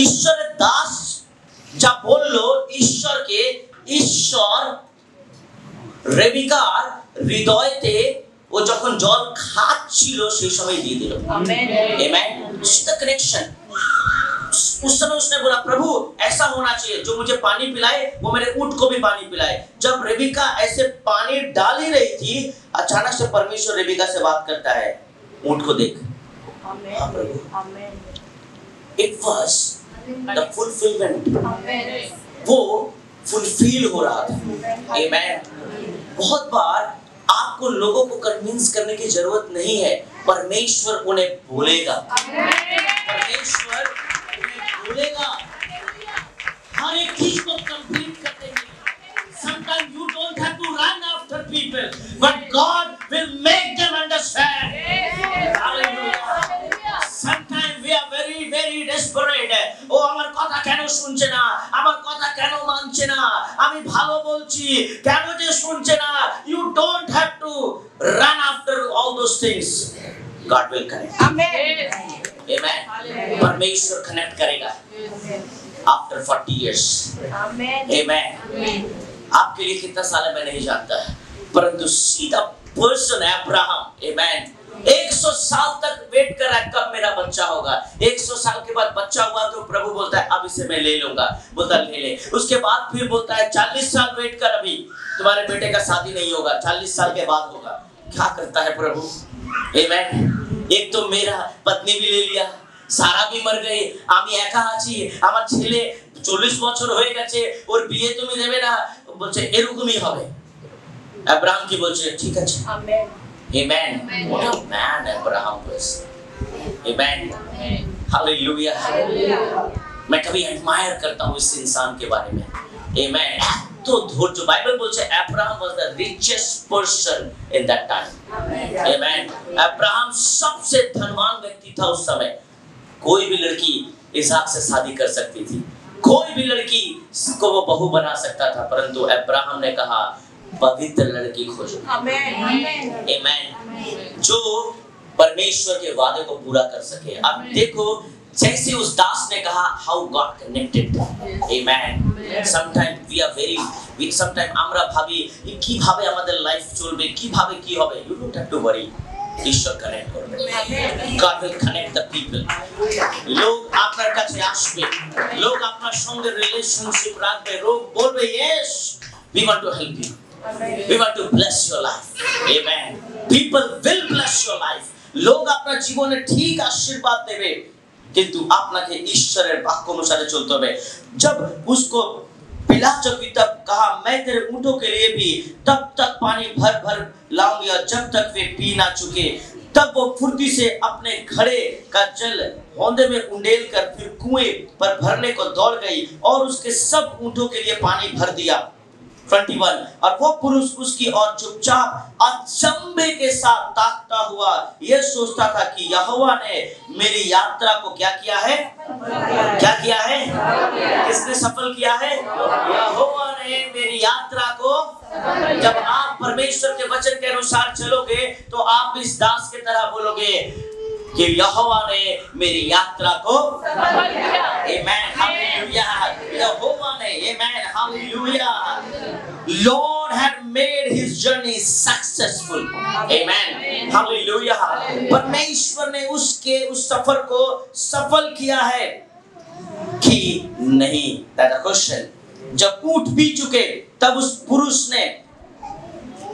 [SPEAKER 1] ঈশ্বরের দাস যা বললো ঈশ্বরকে, ঈশ্বর রেবেকার হৃদয়তে ও যখন জল খাচ্ছিল সেই সময় দিয়ে দিল, आमेन, इट्स द कनेक्शन। उस समय उसने बोला प्रभु ऐसा होना चाहिए, जो मुझे पानी पिलाए वो मेरे ऊंट को भी पानी पिलाए। जब रेबिका ऐसे पानी डाल ही रही थी, अचानक से परमेश्वर रेबिका से बात करता है, ऊंट को देख, आमेन, आमेन। It was the fulfillment. वो फुलफिल हो रहा था, आमेन। बहुत बार आपको लोगों को कन्विंस करने की जरूरत नहीं है, परमेश्वर उन्हें बोलेगा, परमेश्वर उन्हें बोलेगा, हर एक चीज को कंप्लीट कर देंगे। Sometimes you don't have to run after people, but God will make them understand. Hallelujah. Sometimes we are very desperate. ও আমার কথা কেন শুনছে না, আমার কথা কেন মানছে না, আমি ভালো বলছি কেন যে শুনছে না। You don't have to run after all those things. God will connect. Amen. Amen. परमेश्वर कनेक्ट करेगा after 40 years. Amen. Amen. आपके लिए कितना साल है मैं नहीं जानता, परंतु सीधा पर्सन है अब्राहम, आमेन। 100 साल तक वेट कर रहा है कब मेरा बच्चा होगा। 100 साल के बाद बच्चा हुआ तो प्रभु बोलता है अब इसे मैं ले लूंगा, बोलता ले ले। उसके बाद फिर बोलता है 40 साल वेट कर, अभी तुम्हारे बेटे का शादी नहीं होगा, 40 साल के बाद होगा। क्या करता है प्रभु, आमेन। एक तो मेरा पत्नी भी ले लिया, सारा भी मर गई, আমি একা আছি, আমার ছেলে 40 বছর হয়ে গেছে, ওর বিয়ে তুমি দেবে না, বলছে এরকমই হবে। আব্রাহাম কি বলছে, ঠিক আছে, amen, amen. What a man Abraham was, amen, hallelujah. मैं कभी एडमायर करता हूँ इस इंसान के बारे में, amen. तो धैर्य, बाइबल बोलছে Abraham was the richest person in that time, amen. Abraham सबसे धनवान व्यक्ति था उस समय। कोई भी लड़की इसहाक से शादी कर सकती थी, कोई भी लड़की को वो बहू बना सकता था, परंतु अब्राहम ने कहा पवित्र लड़की खोजो, आमेन, आमेन, जो परमेश्वर के वादे को पूरा कर सके। अब देखो जैसे उस दास ने कहा how God connected, amen. Sometimes we are sometimes আমরা ভাবি কিভাবে আমাদের লাইফ চলবে, কিভাবে কি হবে। You don't have to worry, ঈশ্বর কানেক্ট করবে, God will connect the people. লোক আপনার কাছে আসবে, লোক আপনার সঙ্গে রিলেশনশিপ রাখবে, লোক বলবে yes we want to help you, we want to bless your life, amen. People will bless your life. লোক আপনার জীবনে ঠিক আশীর্বাদ দেবে, কিন্তু আপনাকে ঈশ্বরের বাক্য অনুসারে চলতে হবে। जब उसको पिला चुकी तब कहा मैं तेरे ऊंटों के लिए भी तब तक पानी भर भर लाऊंगी, और जब तक वे पी ना चुके तब वो फुर्ती से अपने घड़े का जल होंदे में उंडेल कर फिर कुएं पर भरने को दौड़ गई और उसके सब ऊंटों के लिए पानी भर दिया। 21 और वो पुरुष उसकी ओर चुपचाप अचंभे के साथ ताकता हुआ यह सोचता था कि यहोवा ने मेरी यात्रा को क्या किया है? क्या किया है? किसने सफल किया है? यहोवा ने मेरी यात्रा को। जब आप परमेश्वर के वचन के अनुसार चलोगे तो आप इस दास की तरह बोलोगे कि यहोवा ने मेरी यात्रा को सफल किया। आमेन, हालेलुया। यहोवा ने, amen, hallelujah. Lord had made his journey successful. Amen, hallelujah. परमेश्वर ने उसके उस सफर को सफल किया है कि नहीं? That's a question. जब ऊंट पी चुके तब उस पुरुष ने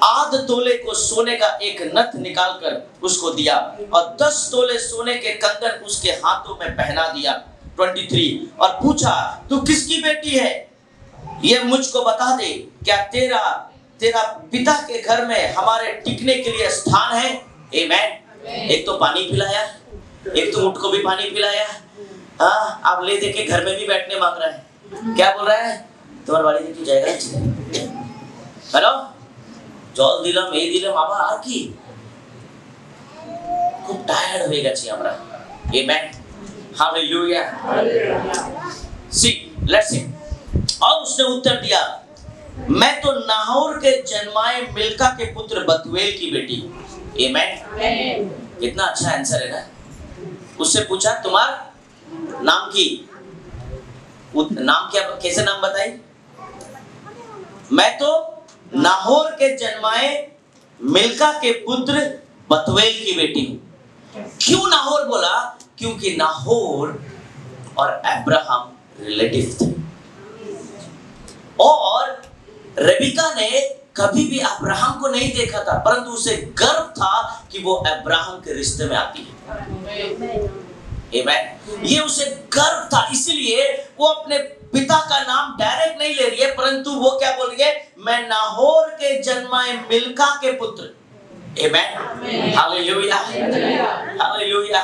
[SPEAKER 1] आध तोले को सोने का एक नथ निकालकर उसको दिया और 10 तोले सोने के कंगन उसके हाथों में पहना दिया। 23 और पूछा, तू किसकी बेटी है? ये मुझको बता दे, क्या तेरा पिता के घर में हमारे टिकने के लिए स्थान है? आमेन। एक तो पानी पिलाया, एक तो ऊंट को भी पानी पिलाया। हाँ, आप ले दे के घर में भी बैठने मांग रहा है। क्या बोल रहा है? तुम्हारी बाड़ी देखी जाएगा। हेलो, জল দিলাম, এই দিলাম, আবার আর কি? খুব টায়ার্ড হয়ে গেছি আমরা। Amen, hallelujah. See, let's see. और उसने उत्तर दिया, मैं तो नाहोर के जन्माए मिल्का के पुत्र बतूएल की बेटी हूँ। आमेन। कितना अच्छा आंसर है ना? उससे पूछा, तुम्हारा नाम की? नाम क्या, कैसे नाम बताई? मैं तो नाहोर के जन्माए मिल्का के पुत्र बतूएल की बेटी हूं। क्यों नाहोर बोला? क्योंकि नाहोर और अब्राहम रिलेटिव थे और रेबिका ने कभी भी अब्राहम को नहीं देखा था, परंतु उसे गर्व था कि वो अब्राहम के रिश्ते में आती है। आमेन। ये उसे गर्व था, इसलिए वो अपने पिता का नाम डायरेक्ट नहीं ले रही है, परंतु वो क्या बोल रही है? मैं नाहोर के जन्माए मिल्का के पुत्र। आमेन, हालेलुया, हालेलुया।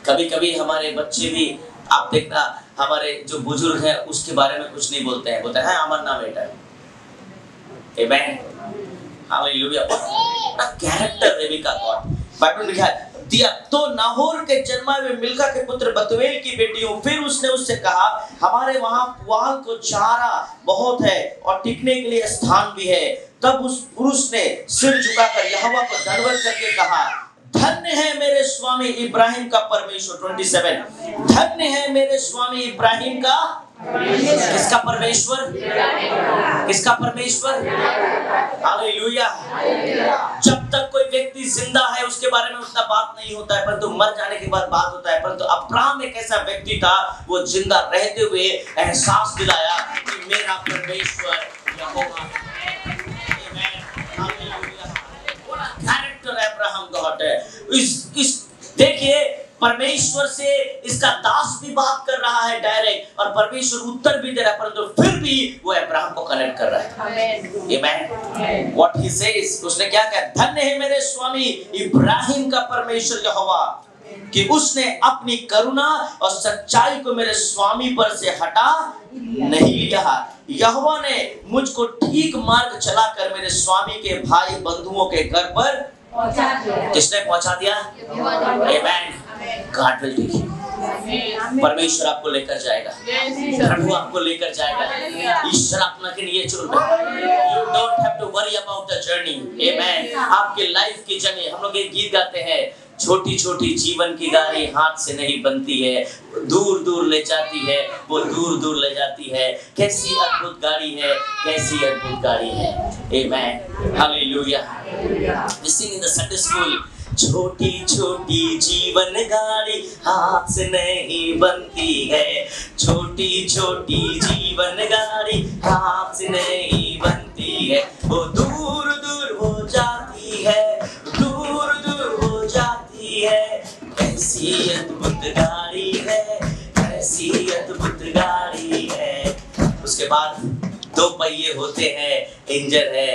[SPEAKER 1] कभी-कभी हमारे बच्चे भी, आप देखना, हमारे जो बुजुर्ग हैं उसके बारे में कुछ नहीं बोलते हैं, बोलते हैं हमारा नाम बेटा है। Amen, hallelujah. Character Rebecca God Bible में लिखा दिया, तो नाहोर के जन्माए हुए मिल्का के पुत्र बतूएल की बेटी हूँ। फिर उसने उससे कहा, हमारे वहां पुआल को चारा बहुत है और टिकने के लिए स्थान भी है। तब उस पुरुष ने सिर झुकाकर यहोवा को दंडवत करके कहा, धन्य है मेरे स्वामी इब्राहिम का परमेश्वर। 27 धन्य है मेरे स्वामी इब्राहिम का। किसका परमेश्वर? किसका परमेश्वर? हालेलुया। जब तक कोई व्यक्ति जिंदा है उसके बारे में उतना बात नहीं होता है, परंतु मर जाने के बाद बात होता है। परंतु अब्राहम एक ऐसा व्यक्ति था, वो जिंदा रहते हुए एहसास दिलाया कि मेरा परमेश्वर यहोवा है। Amen, hallelujah. Character Abraham God है। इस देखिए, परमेश्वर से इसका दास भी बात कर रहा है डायरेक्ट, और परमेश्वर उत्तर भी दे रहा है, परंतु फिर भी वो अब्राहम को कनेक्ट कर रहा है। आमेन। व्हाट ही सेज, उसने क्या कहा? धन्य है मेरे स्वामी इब्राहिम का परमेश्वर यहोवा कि उसने अपनी करुणा और सच्चाई को मेरे स्वामी पर से हटा नहीं लिया। यहोवा ने मुझको ठीक मार्ग चलाकर मेरे स्वामी के भाई बंधुओं के घर पर पहुंचा दिया। किसने पहुंचा दिया? Amen. God will take you. परमेश्वर आपको लेकर जाएगा, प्रभु आपको लेकर जाएगा। ईश्वर अपना के लिए चुन रहा है। You don't have to worry about the journey. Amen. आपके लाइफ की जर्नी, हम लोग एक गीत गाते हैं, छोटी छोटी जीवन की गाड़ी हाथ से नहीं बनती है, दूर दूर ले जाती है, वो दूर दूर ले जाती है। कैसी अद्भुत गाड़ी है, कैसी अद्भुत गाड़ी है। Amen, hallelujah. We sing in the Sunday school, छोटी छोटी जीवन गाड़ी हाथ से नहीं बनती है, छोटी छोटी जीवन गाड़ी हाथ से नहीं बनती है, वो दूर दूर हो जाती है, दूर दूर हो जाती है। कैसी अद्भुत गाड़ी है, कैसी अद्भुत गाड़ी है। उसके बाद 2 पहिए होते हैं, इंजन है,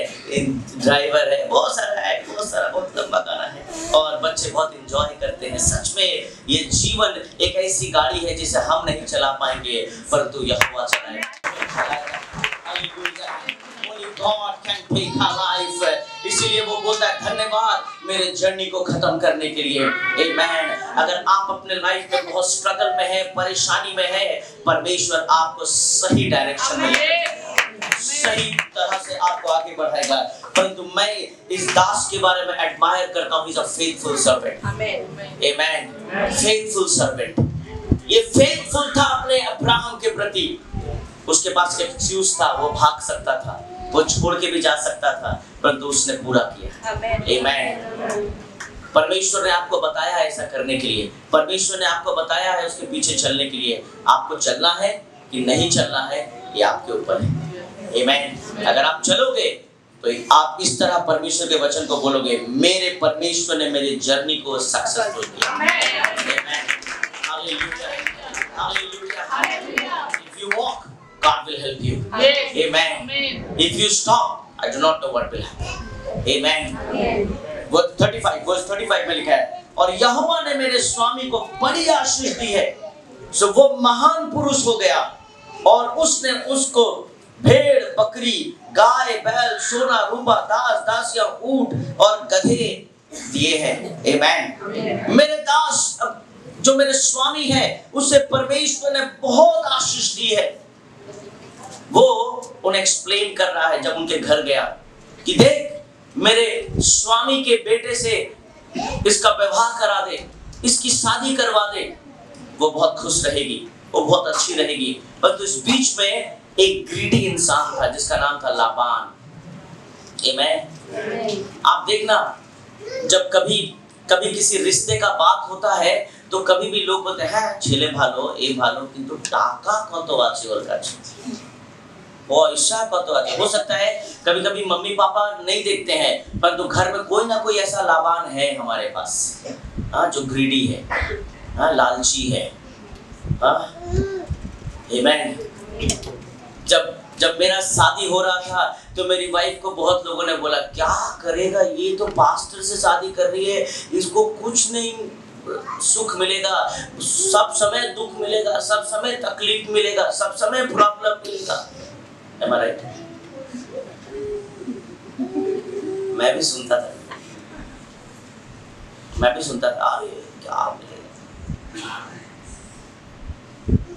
[SPEAKER 1] ड्राइवर है, बहुत सारा है, बहुत सारा, बहुत लंबा गाना है। और बच्चे बहुत एंजॉय करते हैं। सच में ये जीवन एक ऐसी गाड़ी है जिसे हम नहीं चला पाएंगे, परंतु यहोवा चलाएगा। Only God can take our life। इसीलिए वो बोलता है धन्यवाद मेरे जर्नी को खत्म करने के लिए। आमेन। अगर आप अपने लाइफ में बहुत स्ट्रगल में है, परेशानी में है, परमेश्वर आपको सही डायरेक्शन में सही तरह से आपको आगे बढ़ाएगा। परंतु मैं इस दास के बारे में एडमायर करता हूँ। He's a faithful servant। Amen। Faithful servant। ये faithful था अपने अब्राहम के प्रति। उसके पास एक्सक्यूज था, वो भाग सकता था, वो छोड़ के भी जा सकता था, परंतु उसने पूरा किया। Amen। परमेश्वर ने आपको बताया है ऐसा करने के लिए। परमेश्वर ने आपको बताया है उसके पीछे चलने के लिए। आपको चलना है कि नहीं चलना है, ये आपके ऊपर है। Amen। अगर आप चलोगे तो आप इस तरह परमेश्वर के वचन को बोलोगे, मेरे परमेश्वर ने मेरी जर्नी को सक्सेसफुल किया। Amen। Hallelujah। Hallelujah। If you walk, God will help you। Amen। If you stop, I do not know what will happen। Amen। Verse 35 में लिखा है, और यहोवा ने मेरे स्वामी को बड़ी आशीष दी है, सो वो महान पुरुष हो गया, और उसने उसको भेड़, बकरी, गाय, बैल, सोना, रूपा, दास, दासियां, ऊंट और गधे दिए हैं। आमेन। मेरे दास जो मेरे स्वामी है, उसे परमेश्वर ने बहुत आशीष दी है। वो उन्हें एक्सप्लेन कर रहा है जब उनके घर गया कि देख मेरे स्वामी के बेटे से इसका विवाह करा दे, इसकी शादी करवा दे, वो बहुत खुश रहेगी, वो बहुत अच्छी रहेगी। पर तो इस बीच में एक ग्रीडी इंसान था जिसका नाम था लाबान। आमेन। आप देखना, जब कभी किसी रिश्ते का बात होता है तो कभी भी लोग बोलते हैं ছেলে ভালো এই ভালো কিন্তু টাকা কত আছে ওর কাছে, पैसा कत আছে। हो सकता है कभी मम्मी पापा नहीं देखते हैं, परंतु घर में कोई ना कोई ऐसा लाबान है हमारे पास, जो ग्रीडी है, लालची है। आमेन। जब मेरा शादी हो रहा था तो मेरी वाइफ को बहुत लोगों ने बोला क्या करेगा, ये तो पास्टर से शादी कर रही है, इसको कुछ नहीं सुख मिलेगा, सब समय दुख मिलेगा, सब समय तकलीफ मिलेगा, सब समय प्रॉब्लम मिलेगा। Am I right? मैं भी सुनता था अरे क्या मिलेगा।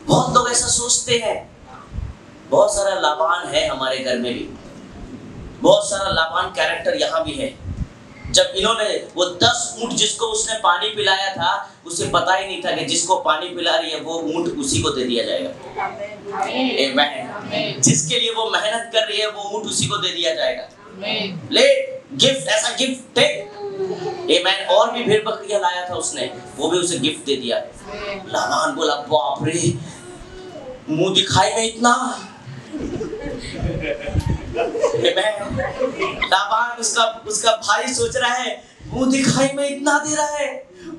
[SPEAKER 1] बहुत लोग ऐसा सोचते हैं। बहुत सारा लाबान है हमारे घर में भी, बहुत सारा लाबान कैरेक्टर यहाँ भी है। जब इन्होंने वो 10 ऊंट जिसको उसने पानी पिलाया था, उसे पता ही नहीं था कि जिसको पानी पिला रही है वो ऊंट उसी को दे दिया जाएगा। आमेन। जिसके लिए वो मेहनत कर रही है वो ऊंट उसी को दे दिया जाएगा। ले गिफ्ट, ऐसा गिफ्ट टेक। आमेन। और भी भेड़ बकरियां लाया था उसने, वो भी उसे गिफ्ट दे दिया। लाबान बोला बाप रे, मुंह दिखाई में इतना। लाबान उसका भाई सोच रहा है मुंह दिखाई में इतना दे रहा है,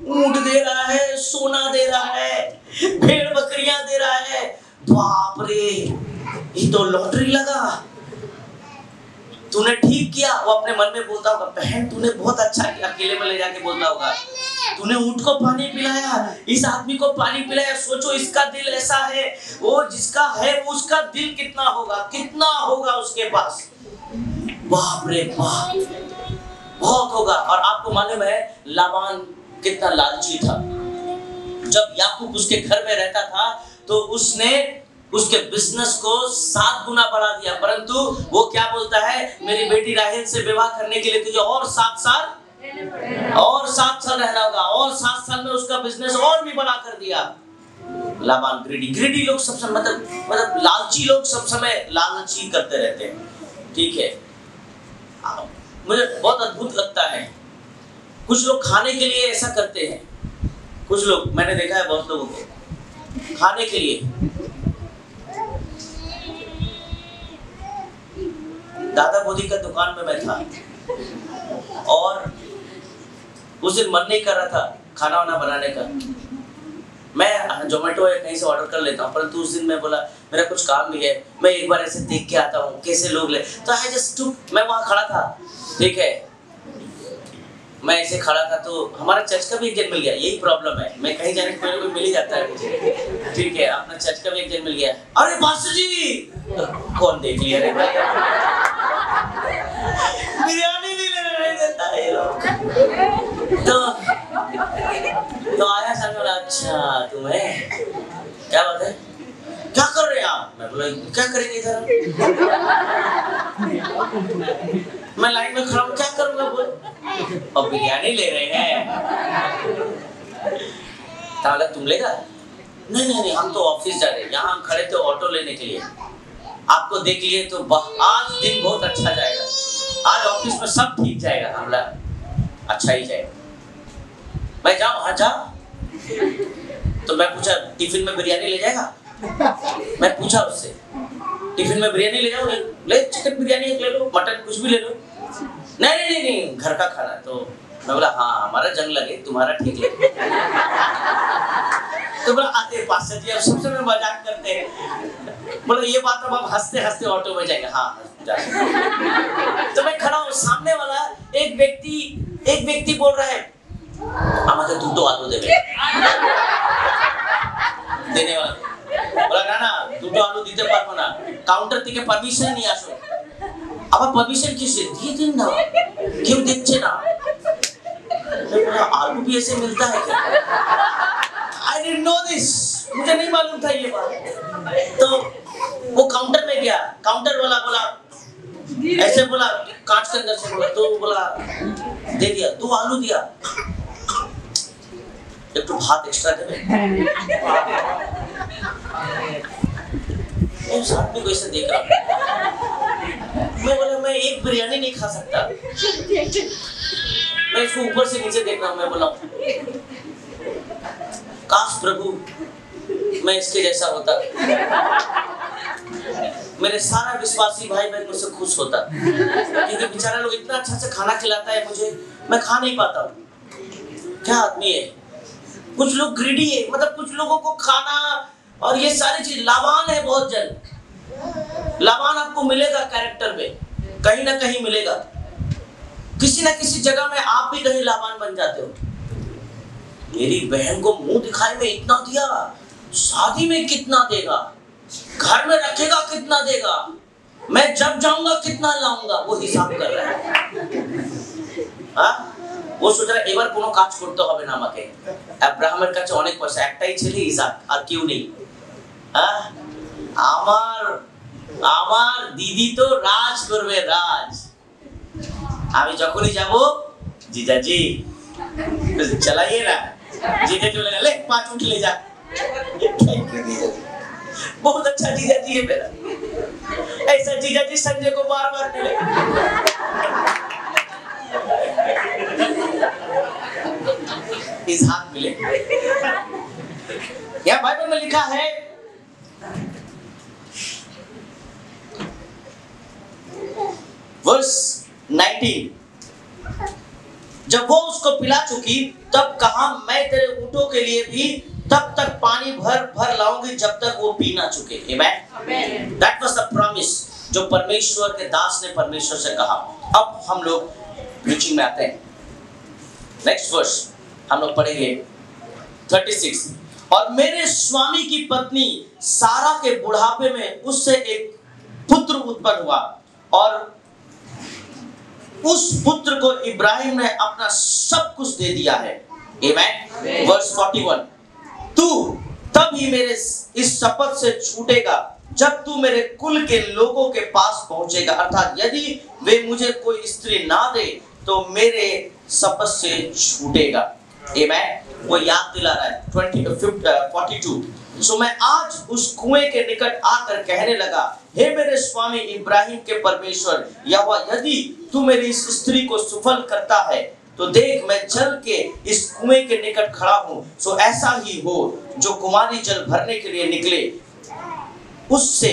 [SPEAKER 1] ऊंट दे रहा है, सोना दे रहा है, भेड़ बकरियां दे रहा है, बाप रे ये तो लॉटरी लगा। तूने ठीक किया। वो अपने मन में बोलता होगा बहन तूने बहुत अच्छा किया, अकेले में ले जाके बोलता होगा तूने ऊंट को पानी पिलाया, इस आदमी को पानी पिलाया, सोचो इसका दिल ऐसा है, वो जिसका है वो उसका दिल कितना होगा उसके पास, बाप रे बाप बहुत होगा। और आपको मालूम है लाबान कितना लालची था। जब याकूब उसके घर में रहता था तो उसने उसके बिजनेस को 7 गुना बढ़ा दिया, परंतु वो क्या बोलता है मेरी बेटी राहेल से विवाह करने के लिए तुझे और 7 साल रहना होगा, और 7 साल में उसका बिजनेस और भी बड़ा कर दिया। लाबान ग्रीडी लोग सब समय मतलब लालची लोग सब समय लालची करते रहते हैं। ठीक है, मुझे बहुत अद्भुत लगता है। कुछ लोग खाने के लिए ऐसा करते हैं, कुछ लोग मैंने देखा है बहुत लोगों को खाने के लिए। दादा मोदी का दुकान में मैं था और उस दिन मन नहीं कर रहा था खाना वाना बनाने का। मैं जोमेटो या कहीं से ऑर्डर कर लेता हूँ, परंतु उस दिन मैं बोला मेरा कुछ काम भी है, मैं एक बार ऐसे देख के आता हूँ कैसे लोग ले, तो आई जस्ट टुक। मैं वहाँ खड़ा था, ठीक है, मैं ऐसे खड़ा था तो हमारा चर्च का भी एक जन मिल गया। यही प्रॉब्लम है, मैं कहीं जाने के पहले कोई मिल ही जाता है मुझे। ठीक है, अपना चर्च का भी एक जन मिल गया। अरे पास्टर जी, कौन देख लिया रे भाई, बिरयानी भी नहीं देता है ये लोग। तो आया सामने वाला, अच्छा तुम्हें क्या बात है, क्या कर रहे हैं आप? मैं बोला क्या करेंगे इधर, मैं लाइन में खड़ा हूँ, क्या करूँगा बोल, और बिरयानी ले रहे हैं। ताला तुम लेगा? नहीं नहीं नहीं, हम तो ऑफिस जा रहे हैं, यहाँ हम खड़े थे ऑटो लेने के लिए, आपको देख लिए तो आज दिन बहुत अच्छा जाएगा, आज ऑफिस में सब ठीक जाएगा, हमारा अच्छा ही जाएगा। मैं जाऊँ? हाँ जा। तो मैं पूछा टिफिन में बिरयानी ले जाएगा? मैं पूछा उससे टिफिन में बिरयानी ले जाओगे? ले, चिकन बिरयानी एक ले लो, मटन कुछ भी ले लो। नहीं नहीं नहीं नहीं, घर का खाना। तो मैं बोला हाँ, हमारा जंग लगे तुम्हारा ठीक लगे। तो बोला आते पास्टर जी, अब सबसे में मजाक करते हैं। बोला ये बात अब आप हंसते हंसते ऑटो में जाएंगे? हाँ जा। तो मैं खड़ा हूँ, सामने वाला एक व्यक्ति बोल रहा है আমাকে দুটো আলু দেবে, দেনে वाला बोला ना ना দুটো আলু দিতে পারবো না, কাউন্টার থেকে পারমিশন নিয়ে আসো। আবার পারমিশন কিসে? দিয়ে দিন না, কেউ দেখছে না। मैं बोला आलू भी ऐसे मिलता है क्या? I didn't know this, मुझे नहीं मालूम था ये बात। तो वो काउंटर में गया, काउंटर वाला बोला ऐसे, बोला कांच के अंदर से बोला, तो बोला दे दिया, 2 आलू दिया, एक तो भात एक्स्ट्रा दे। मैं सामने को ऐसे देख रहा, मैं बोला मैं एक बिरयानी नहीं खा सकता। मैं इसको ऊपर से नीचे देख रहा हूँ, मैं बोला काश प्रभु मैं इसके जैसा होता, मेरे सारा विश्वासी भाई बहन मुझसे खुश होता, क्योंकि बेचारा लोग इतना अच्छा से खाना खिलाता है मुझे, मैं खा नहीं पाता हूँ। क्या आदमी है, कुछ लोग ग्रीडी है, मतलब कुछ लोगों को खाना और ये सारी चीज लाभान है, बहुत जल्द लाभान आपको मिलेगा, कैरेक्टर में कहीं ना कहीं मिलेगा, किसी ना किसी जगह में आप भी कहीं लाभान बन जाते हो। मेरी बहन को मुंह दिखाई में इतना दिया, शादी में कितना देगा, घर में रखेगा कितना देगा, मैं जब जाऊंगा कितना लाऊंगा, वो हिसाब कर रहा है। हाँ, वो सोच रहा है এবার কোনো কাজ করতে হবে না আমাকে, আব্রাহামের কাছে অনেক পয়সা, একটাই ছেলে ইসাক, আর কেউ নেই। হ্যাঁ, আমার দিদি তো রাজ করবে, রাজ। আমি যখনই যাব জিজাজি চালাইয়ে না, जीजा चले गए, ले 5 उठ ले जा। थैंक यू जीजा, बहुत अच्छा जीजा जी है मेरा, ऐसा जीजा जी संजय को बार बार मिले। इस हाथ मिले। यहाँ बाइबल में लिखा है वर्स 19, जब वो उसको पिला चुकी तब कहा मैं तेरे ऊँटों के लिए भी तब तक पानी भर भर लाऊंगी जब तक वो पी ना चुके। आमेन। That was the promise जो परमेश्वर के दास ने परमेश्वर से कहा। अब हम लोग प्रीचिंग में आते हैं। नेक्स्ट वर्स हम लोग पढ़ेंगे 36। और मेरे स्वामी की पत्नी सारा के बुढ़ापे में उससे एक पुत्र उत्पन्न हुआ और उस पुत्र को इब्राहिम ने अपना सब कुछ दे दिया है। आमेन। वर्स 41, तू तब ही मेरे इस शपथ से छूटेगा जब तू मेरे कुल के लोगों के पास पहुंचेगा, अर्थात यदि वे मुझे कोई स्त्री ना दे तो मेरे शपथ से छूटेगा। आमेन। वो याद दिला रहा है 42। सो मैं आज उस कुएं के निकट आकर कहने लगा, हे मेरे स्वामी इब्राहिम के परमेश्वर यहोवा, यदि तू मेरी इस स्त्री को सफल करता है तो देख मैं जल के इस कुएं के निकट खड़ा हूँ, सो ऐसा ही हो जो कुमारी जल भरने के लिए निकले उससे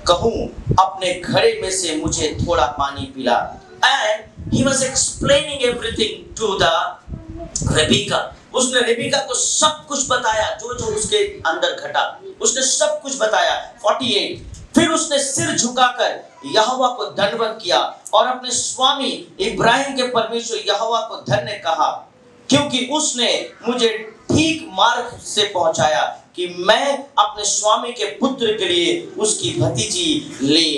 [SPEAKER 1] कहूँ अपने घड़े में से मुझे थोड़ा पानी पिला। And he was explaining everything to the Rebecca. उसने रेबिका को सब कुछ बताया, जो जो उसके अंदर घटा उसने सब कुछ बताया। 48, फिर उसने सिर झुकाकर यहोवा को दंडवत किया और अपने स्वामी इब्राहिम के परमेश्वर यहोवा को धन्य कहा, क्योंकि उसने मुझे ठीक मार्ग से पहुंचाया कि मैं अपने स्वामी के पुत्र के लिए उसकी भतीजी ले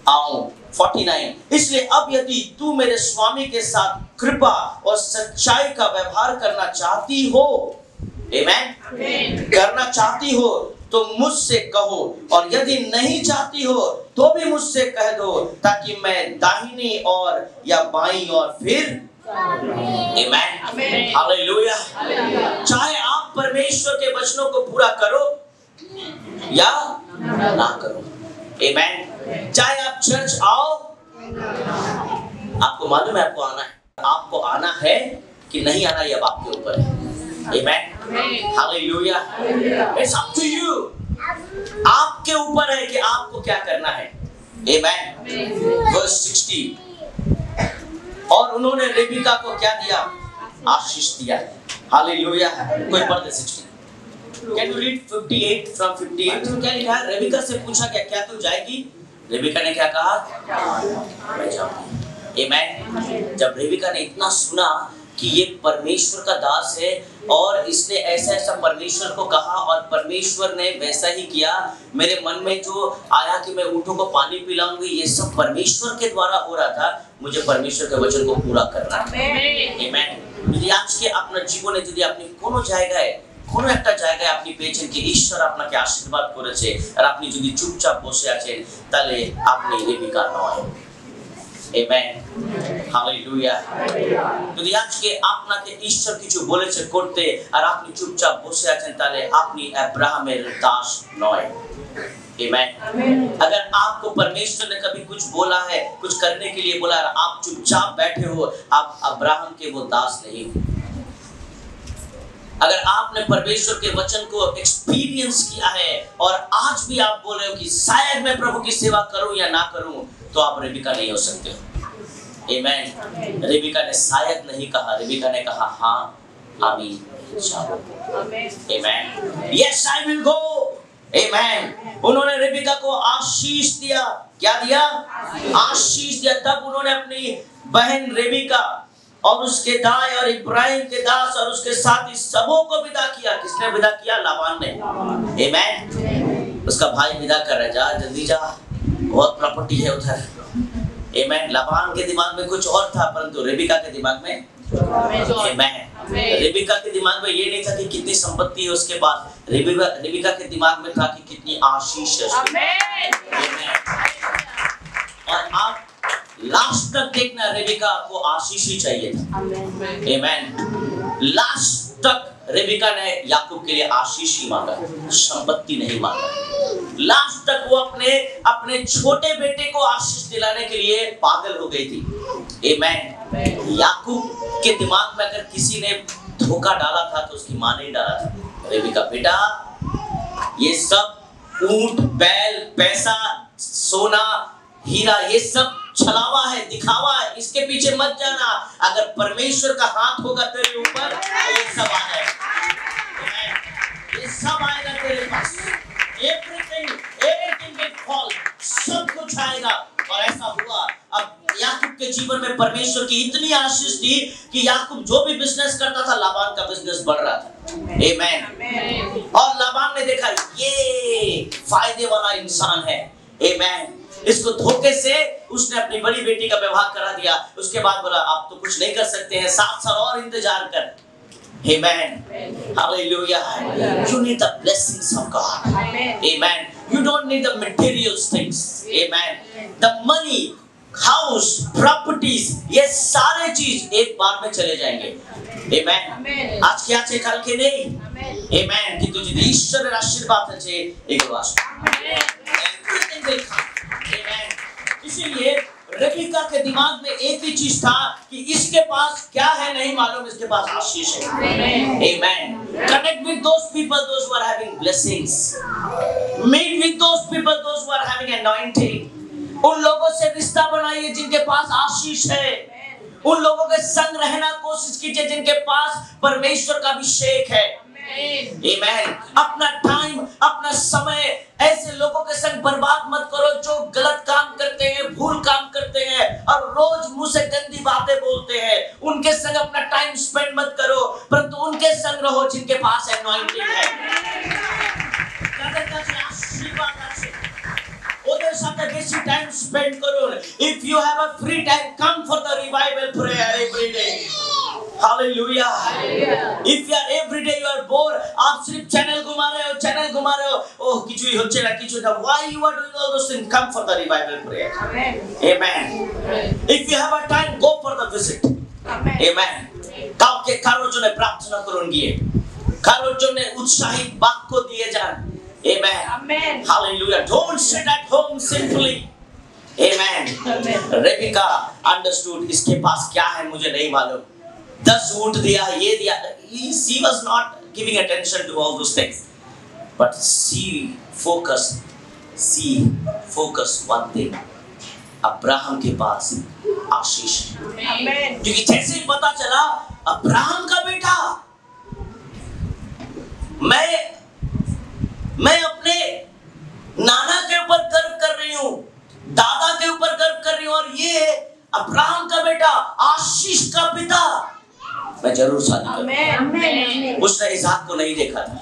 [SPEAKER 1] आऊं। 49 इसलिए अब यदि तू मेरे स्वामी के साथ कृपा और सच्चाई का व्यवहार करना चाहती हो, आमेन, करना चाहती हो तो मुझसे कहो, और यदि नहीं चाहती हो तो भी मुझसे कह दो, ताकि मैं दाहिनी और या बाईं और फिर आमेन, हालेलुया। चाहे आप परमेश्वर के वचनों को पूरा करो या ना करो, आमेन। चाहे आप चर्च आओ, आपको मालूम है आपको आना है कि नहीं आना, ये अब आपके ऊपर है, amen, hallelujah. It's up to you, आपके ऊपर है कि आपको क्या करना है, आमेन। वर्स 60 और उन्होंने रेबिका को क्या दिया, आशीष दिया, हालेलुया। कोई पढ़ दे 60। Can you read 58 from 58? तो क्या लिखा है, रेबिका से पूछा क्या तू जाएगी? रेबिका ने क्या कहा, मैं जाऊंगी, आमेन। जब रेबिका ने इतना सुना कि ये परमेश्वर का दास है और इसने ऐसा ऐसा परमेश्वर को कहा और परमेश्वर ने वैसा ही किया, मेरे मन में जो आया कि मैं ऊँटों को पानी पिलाऊंगी, ये सब परमेश्वर के द्वारा हो रहा था, मुझे परमेश्वर के वचन को पूरा करना है, आमेन। যদি আজকে আপনার জীবনে যদি আপনি কোনো জায়গায় কোনো একটা জায়গায় আপনি পেয়েছেন কি ঈশ্বর আপনাকে আশীর্বাদ করেছে আর আপনি যদি চুপচাপ বসে আছেন, তাহলে আপনি রেবিকা নয়, আমেন, হালেলুয়া। যদি আজকে আপনাকে ঈশ্বর কিছু বলেছে করতে আর আপনি চুপচাপ বসে আছেন, তাহলে আপনি अब्राहमेर दास নয়, आमेन। अगर आपको परमेश्वर ने कभी कुछ बोला है, कुछ करने के लिए बोला और आप चुपचाप बैठे हो, आप अब्राहम के वो दास नहीं हो। अगर आपने परमेश्वर के वचन को एक्सपीरियंस किया है और आज भी आप बोल रहे हो कि शायद मैं प्रभु की सेवा करूं या ना करूं, तो आप रेबिका नहीं हो सकते, आमेन। रेबिका ने शायद नहीं कहा, रेबिका ने कहा हाँ আমি যাব, आमेन। यस आई विल गो, आमेन। उन्होंने रेबिका को आशीष दिया, क्या दिया, आशीष दिया। तब उन्होंने अपनी बहन रेबिका और उसके दाई और इब्राहिम के दास और उसके साथी सबों को विदा किया। किसने विदा किया, लाबान ने, आमेन। उसका भाई विदा कर रहा, जा जल्दी जा, बहुत प्रॉपर्टी है उधर, आमेन। लाबान के दिमाग में कुछ और था, परंतु रेबिका के दिमाग में, आमेन, रेबिका के दिमाग में ये नहीं था कि कितनी संपत्ति है उसके पास, रेबिका के दिमाग में था कि कितनी आशीष है उसके पास, आमेन। और आप लास्ट तक देखना, रेबिका को आशीष ही चाहिए था, आमेन। लास्ट तक रेबिका ने याकूब के लिए आशीष ही मांगा, संपत्ति नहीं मांगा। लास्ट तक वो अपने छोटे बेटे को आशीष दिलाने के लिए पागल हो गई थी, आमेन। याकूब के दिमाग में अगर किसी ने धोखा डाला था तो उसकी माँ ने ही डाला था। रेबिका, बेटा ये सब ऊंट, बैल, पैसा, सोना, हीरा, ये सब छलावा है, दिखावा है, इसके पीछे मत जाना। अगर परमेश्वर का हाथ होगा तेरे ऊपर, ये सब आ जाएगा, ये सब आएगा तेरे पास। एवरीथिंग विल फॉल, सब कुछ आएगा। और ऐसा हुआ। अब याकूब के जीवन में परमेश्वर की इतनी आशीष थी कि याकूब जो भी बिजनेस करता था, लाबान का बिजनेस बढ़ रहा था, आमेन। और लाबान ने देखा ये फायदे वाला इंसान है, आमेन। इसको धोखे से उसने अपनी बड़ी बेटी का विवाह करा दिया। उसके बाद बोला आप तो कुछ नहीं कर सकते हैं, 7 साल और इंतजार कर, आमेन, hallelujah. You need the blessings of God, amen. You don't need the material things, amen. The money, house, properties, ये सारे चीज एक बार में चले जाएंगे, amen. आज के आज कल के नहीं, amen. कि तुझे ईश्वर आशीर्वाद है एक बार, everything will come, amen. इसीलिए रेबिका के दिमाग में एक ही चीज था कि इसके पास क्या है नहीं मालूम, इसके पास आशीष है, आमेन। Connect with those people, those who are having blessings. Meet with those people, those who are having anointing. उन लोगों से रिश्ता बनाइए जिनके पास आशीष है। उन लोगों के संग रहना कोशिश कीजिए जिनके पास परमेश्वर का अभिषेक है, आमेन। अपना टाइम, अपना समय ऐसे लोगों के संग बर्बाद मत करो जो गलत काम करते हैं, भूल काम करते हैं और रोज मुंह से गंदी बातें बोलते हैं। उनके संग अपना टाइम स्पेंड मत करो, परंतु उनके संग रहो जिनके पास एनॉइंटिंग है। ओদের সাথে বেশি টাইম স্পেন্ড করুন। If you have a free time, come for the revival prayer every day. Hallelujah. If you are every day you are bored, आप सिर्फ चैनल घुमा रहे हो, ओह কিছুই হচ্ছে না, কিছু না, why you are doing all those things? Come for the revival prayer. Amen. If you have a time, go for the visit. Amen. কাউকে কারোর জন্য প্রার্থনা করুন গিয়ে, কারোর জন্য উৎসাহিত বাক্য দিয়ে যান। Amen.
[SPEAKER 4] Amen.
[SPEAKER 1] Hallelujah. Don't sit at home simply. Amen. Rebecca understood इसके पास क्या है मुझे नहीं मालूम, 10 ऊंट दिया, ये दिया। She was not giving attention to all those things, but she focused one thing. Abraham के पास आशीष।
[SPEAKER 4] Amen.
[SPEAKER 1] क्योंकि जैसे ही पता चला अब्राहम का बेटा, मैं अपने नाना के ऊपर गर्व कर रही हूँ, दादा के ऊपर गर्व कर रही हूँ, और ये अब्राहम का बेटा, आशीष का पिता, मैं जरूर शादी करूँगा। उसने इसहाक को नहीं देखा था।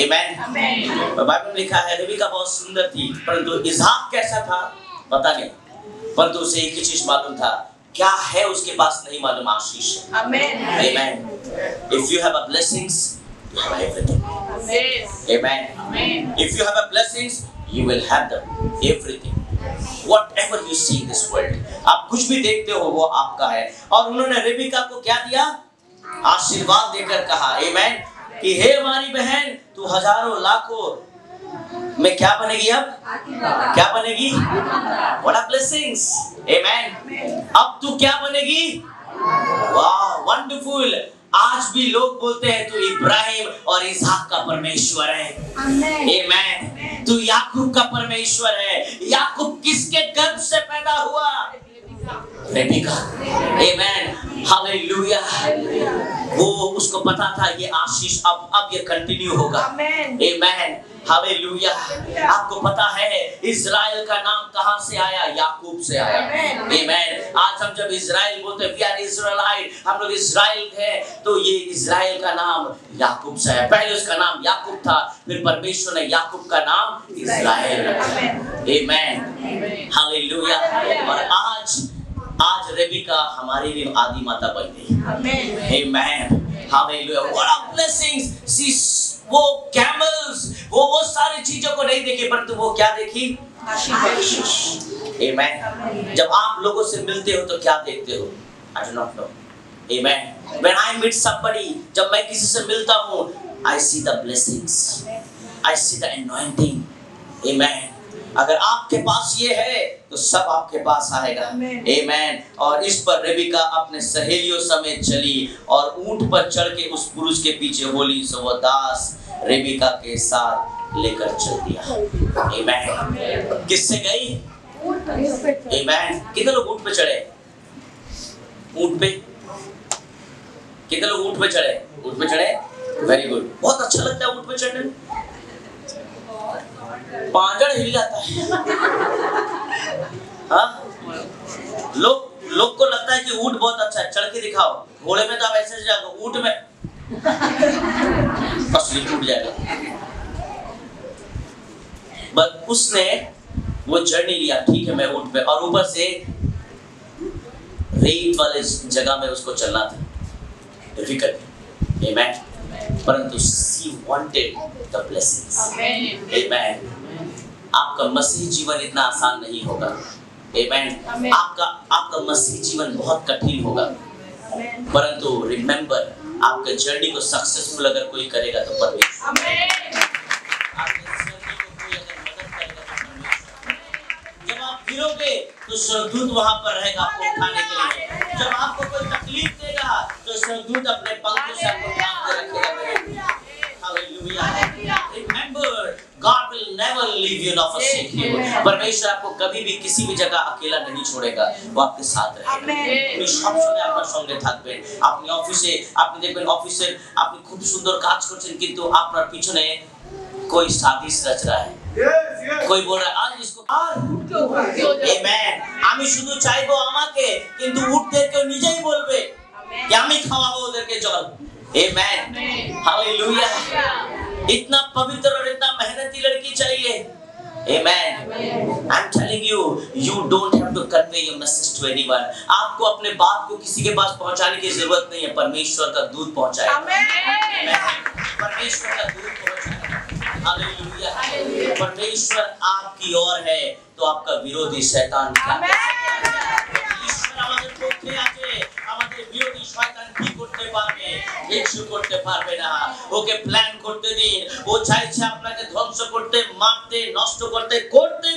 [SPEAKER 1] आमेन। बाइबल में लिखा है रिबका बहुत सुंदर थी, परंतु इसहाक कैसा था पता नहीं, परंतु उसे एक ही चीज मालूम था, क्या है उसके पास नहीं मालूम, आशीष। आमेन। If you have a blessings, you have everything. Amen. If you have a blessings, you will have them everything. Whatever you see in this world, आप कुछ भी देखते हो वो आपका है। और उन्होंने रेबिका को क्या दिया? आशीर्वाद देकर कहा, Amen, कि हे हमारी बहन, तू हजारों लाखों में क्या बनेगी? अब क्या बनेगी? What a blessings. Amen. अब तू क्या बनेगी? वाह, वंडरफुल। आज भी लोग बोलते हैं तू इब्राहिम और इसहाक का परमेश्वर है। आमेन। तू याकूब का परमेश्वर है। याकूब किसके गर्भ से पैदा हुआ? रेबिका। आमेन। हालेलुया। वो उसको पता था ये आशीष अब ये कंटिन्यू होगा। आमेन। हालेलुया। आपको पता है इज़राइल का नाम कहाँ से आया? याकूब से आया। आमेन। आज हम जब इज़राइल बोलते हैं, वी आर इज़राइलाइट, हम लोग इज़राइल हैं, तो ये इज़राइल का नाम याकूब से आया। पहले उसका नाम याकूब था, फिर परमेश्वर ने याकूब का नाम इज़राइल रखा। आमेन। हालेलुया। और आज रेबिका हमारी भी आदि माता बन गई। आमेन। हालेलुया। What a blessings। वो कैमल्स, वो सारी चीजों को नहीं देखे, परंतु वो क्या देखी? आशीष। आमेन। जब आप लोगों से मिलते हो तो क्या देखते हो? I do not know. Amen. When I meet somebody, जब मैं किसी से मिलता हूँ, I see the blessings. I see the anointing. Amen. अगर आपके पास ये है तो सब आपके पास आएगा। आमेन। और इस पर रेबिका अपने सहेलियों समेत चली और ऊंट पर चढ़ के उस पुरुष के पीछे बोली, सो वो दास रेबिका के साथ लेकर चल दिया। आमेन। किससे गई? आमेन। कितने लोग ऊंट पे चढ़े? ऊंट पे कितने लोग ऊंट पे चढ़े? ऊंट पे चढ़े? Very good. बहुत अच्छा लगता है ऊंट पे चढ़ने में, पांजड़ हिल जाता है। हाँ, लोग को लगता है कि ऊंट बहुत अच्छा है, चढ़ के दिखाओ। घोड़े में तो आप ऐसे जाओ, ऊंट में असली टूट जाएगा। बस उसने वो जर्नी लिया, ठीक है मैं ऊंट पे, और ऊपर से रेत वाले जगह में उसको चलना था, डिफिकल्ट। आमेन। परंतु she wanted the blessings. Amen. आपका मसीह जीवन इतना आसान नहीं होगा। Amen. आपका मसीह जीवन बहुत कठिन होगा, परंतु रिमेम्बर, आपके जर्नी को सक्सेसफुल अगर कोई करेगा तो परमेश्वर। आपके जर्नी को कोई अगर मदद करेगा तो परमेश्वर। जब आप गिरोगे तो स्वर्गदूत वहां पर रहेगा आपको उठाने के लिए। जब आपको कोई तकलीफ देगा तो स्वर्गदूत अपने पंखों से आपको थाम के रखेगा। Hallelujah. Remember, God will never leave you nor forsake you. परमेश्वर आपको कभी भी किसी भी जगह अकेला नहीं छोड़ेगा, वो आपके साथ रहेगा। সব সময় আপনার সঙ্গে থাকবেন। আপনি অফিসে, আপনি দেখবেন অফিসের আপনি খুব সুন্দর কাজ করছেন, কিন্তু আপনার পিছনে कोई साजिश रच रहा है, कोई बोल रहा है आज इसको आमेन। আমি শুধু চাইবো আমাকে, কিন্তু উঠতে কেউ নিজেই বলবে कि আমি খাওয়াবো ওদেরকে জল। आमेन, हालेलुया। इतना पवित्र और इतना मेहनती लड़की चाहिए। Amen. I'm telling you, you don't have to convey your message to anyone. आपको अपने बात को किसी के पास पहुंचाने की जरूरत नहीं है, परमेश्वर का दूत पहुंचाएगा। परमेश्वर का दूत पहुंचाएगा। हालेलुया। परमेश्वर आपकी ओर है तो आपका विरोधी शैतान क्या कर सकता है? ईश्वर আমাদের পক্ষে আছে, আমাদের বিরোধী শয়তান কি করতে পারবে? কিছু করতে পারবে না। ওকে প্ল্যান করতে দিন, ও চাইছে আপনাকে ধ্বংস করতে, মারতে, নষ্ট করতে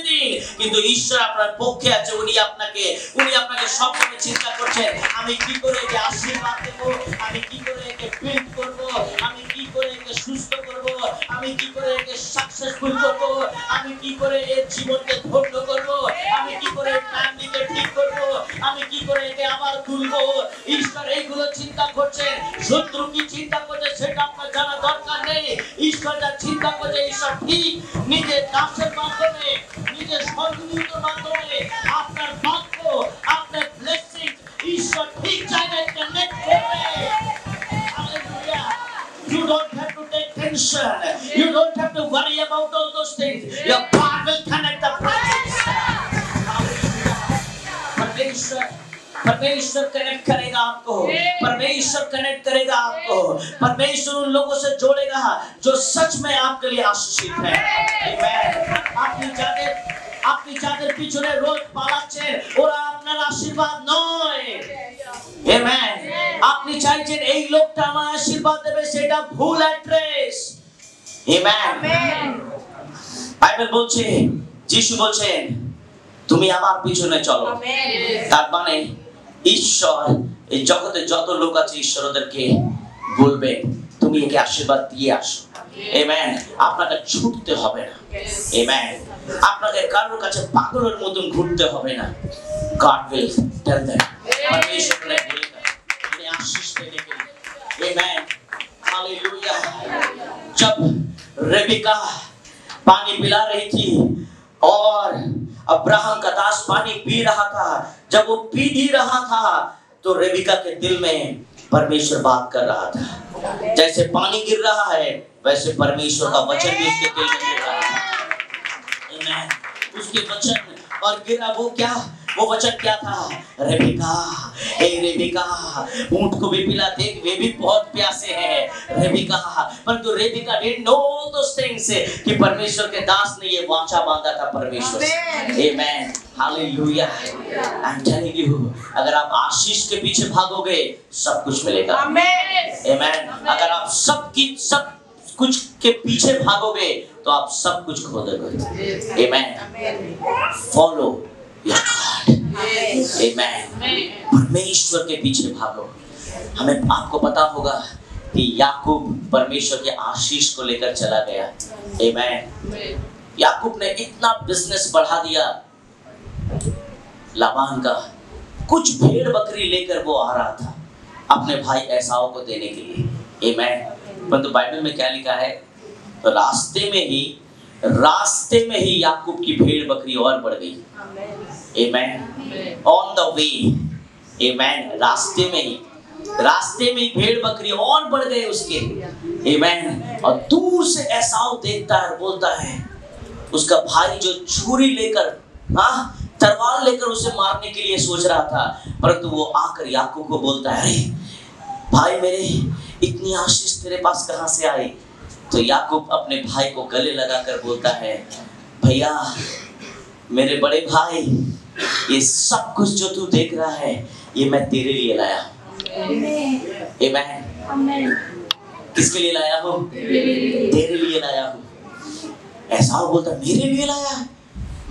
[SPEAKER 1] দিন, কিন্তু ঈশ্বর আপনার পক্ষে আছে। উনি আপনাকে সবসময় চিন্তা করছেন, আমি কি করে একে আশীর্বাদ দেব, আমি কি করে একে বিল্ড করব, আমি কি করে একে সুস্থ করব, আমি কি করে একে সাকসেসফুল করব, আমি কি করে এর জীবনকে ধন্য করব, আমি কি করে ফ্যামিলিকে ঠিক করব, আমি কি করে একে আবার তুলব। ঈশ্বর এইগুলো চিন্তা করছেন। শত্রু কি চিন্তা করছে সেটা আপনার জানা দরকার নেই। ঈশ্বর যা চিন্তা করছে, ঈশ্বর ঠিক নিজের দাসের মাধ্যমে, নিজের সহযোগিতার মাধ্যমে আপনার বাক্য, আপনার ব্লেসিং ঈশ্বর ঠিক জায়গায় কানেক্ট করবে। Hallelujah. You don't have to take tension. You don't have to worry about all those things. Your God will connect the blessings. परमेश्वर कनेक्ट करेगा आपको, परमेश्वर कनेक्ट करेगा आपको, परमेश्वर उन लोगों से जोड़ेगा जो सच में आपके लिए आशीषित है। আপনি যাদের পিছনে রোজ পালাচ্ছেন ওরা আপনার আশীর্বাদ নয়। আমেন। আপনি চাইছেন এই লোকটা আমার আশীর্বাদ দেবে, সেটা ভুল অ্যাড্রেস। আমেন। বাইবেল বলছে, যিশু বলছেন তুমি আমার পিছনে চলো। তার মানে ঈশ্বর এই জগতে যত লোক আছে ঈশ্বর ওদেরকে বলবে তুমি একে আশীর্বাদ দিয়ে আসো। আমেন। আপনাকে ছুটতে হবে না। আমেন। আপনাকে কারোর কাছে পাগলের মতন ঘুরতে হবে না। God will tell them। परमेश्वर ने बोलेगा उन्हें आशीष देने के लिए। आमेन। हालेलुया। जब रेबिका पानी पिला रही थी और अब्राहम का दास पानी पी रहा था, जब वो पी ही रहा था तो रेबिका के दिल में परमेश्वर बात कर रहा था। जैसे पानी गिर रहा है वैसे परमेश्वर का वचन भी उसके दिल में गिर रहा है। आमेन। उसके वचन और गिरा वो वचन क्या था? रेबिका, हे रेबिका, ऊंट को भी पिला दे, वे भी बहुत प्यासे हैं। रेबिका, परंतु Rebecca didn't know all those things कि परमेश्वर के दास ने ये वाचा बांधा था परमेश्वर से। आमेन। हालेलुया। I'm telling you, अगर आप आशीष के पीछे भागोगे सब कुछ मिलेगा। आमेन। अगर आप सब कुछ के पीछे भागोगे तो आप सब कुछ खो दोगे। Amen. Follow your God. Amen. परमेश्वर के पीछे भागो। हमें आपको पता होगा कि याकूब परमेश्वर के आशीष को लेकर चला गया। आमेन। याकूब ने इतना बिजनेस बढ़ा दिया लाबान का, कुछ भेड़ बकरी लेकर वो आ रहा था अपने भाई एसाव को देने के लिए। आमेन। परंतु बाइबल में क्या लिखा है? रास्ते में ही याकूब की भेड़ बकरी और बढ़ गई। Amen. On the way. Amen. रास्ते में ही भेड़ बकरी और बढ़ गए उसके। आमेन। और दूर से एसाव देखता है, बोलता है उसका भाई जो छुरी लेकर तलवार लेकर उसे मारने के लिए सोच रहा था, परंतु वो आकर याकूब को बोलता है अरे भाई मेरे, इतनी आशीष तेरे पास कहां से आई? तो याकूब अपने भाई को गले लगाकर बोलता है भैया मेरे बड़े भाई, ये सब कुछ जो तू देख रहा है ये मैं तेरे लिए लाया हूं। आमेन। किसके लिए लाया हूं? तेरे लिए लाया हूं। ऐसा बोलता मेरे लिए लाया है?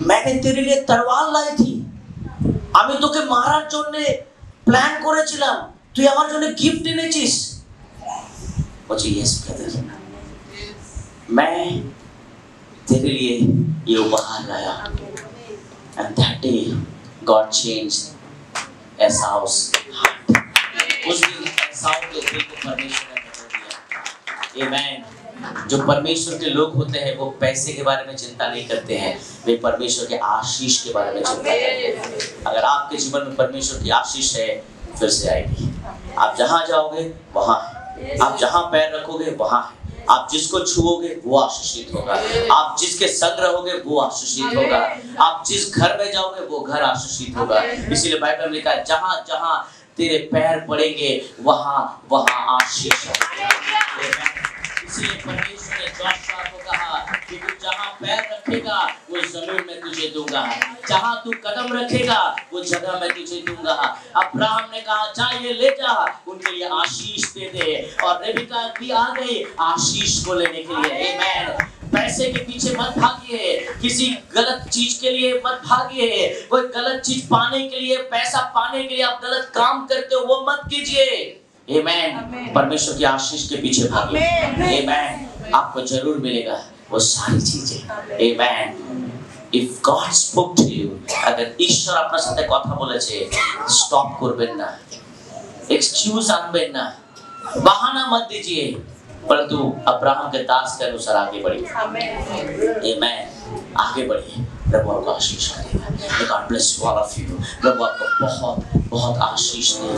[SPEAKER 1] मैंने तेरे लिए तलवार लाई थी, আমি তোকে মারার জন্য প্ল্যান করেছিলাম, তুই আমার জন্য গিফট এনেছিস। বলছি यस ब्रदर, मैं तेरे लिए ये उपहार लाया। And that day God changed Esau's heart. उस दिन एसाउ के दिल को परमेश्वर ने बदल दिया। Amen। जो परमेश्वर के लोग होते हैं वो पैसे के बारे में चिंता नहीं करते हैं, वे परमेश्वर के आशीष के बारे में चिंता करते हैं। अगर आपके जीवन में परमेश्वर की आशीष है, फिर से आएगी। आप जहाँ जाओगे वहाँ है, आप जहाँ पैर रखोगे वहाँ है, आप जिसको छुओगे वो आशीषित होगा, आप जिसके संग रहोगे वो आशीषित होगा, आप जिस घर में जाओगे वो घर आशीषित होगा। इसीलिए बाइबल में लिखा है, जहाँ जहाँ तेरे पैर पड़ेंगे वहाँ वहाँ आशीष है। इसलिए परमेश्वर ने जोशुआ को कहा कि तू जहाँ पैर रखेगा वो जमीन में तुझे दूंगा, जहाँ तू कदम रखेगा वो जगह में तुझे दूंगा। अब्राहम ने कहा जा ये ले जा, उनके लिए आशीष दे दे, और रेबिका भी आ गई आशीष को लेने के लिए। आमेन। पैसे के पीछे मत भागिए, किसी गलत चीज के लिए मत भागिए, कोई गलत चीज पाने के लिए, पैसा पाने के लिए आप गलत काम करते हो वो मत कीजिए। आमेन। परमेश्वर की आशीष के पीछे भागिए। आमेन। आपको जरूर मिलेगा वो सारी चीजें। आमेन। If God spoke to you, अगर ईश्वर আপনার সাথে কথা বলেছে, স্টপ করবেন না, एक्सक्यूज আনবেন না, बहाना मत दीजिए, परंतु अब्राहम के दास के अनुसार आगे बढ़िए। आमेन। आगे बढ़िए, प्रभु आपको आशीष करेगा। May God bless all of you। प्रभु आपको बहुत बहुत आशीष दे।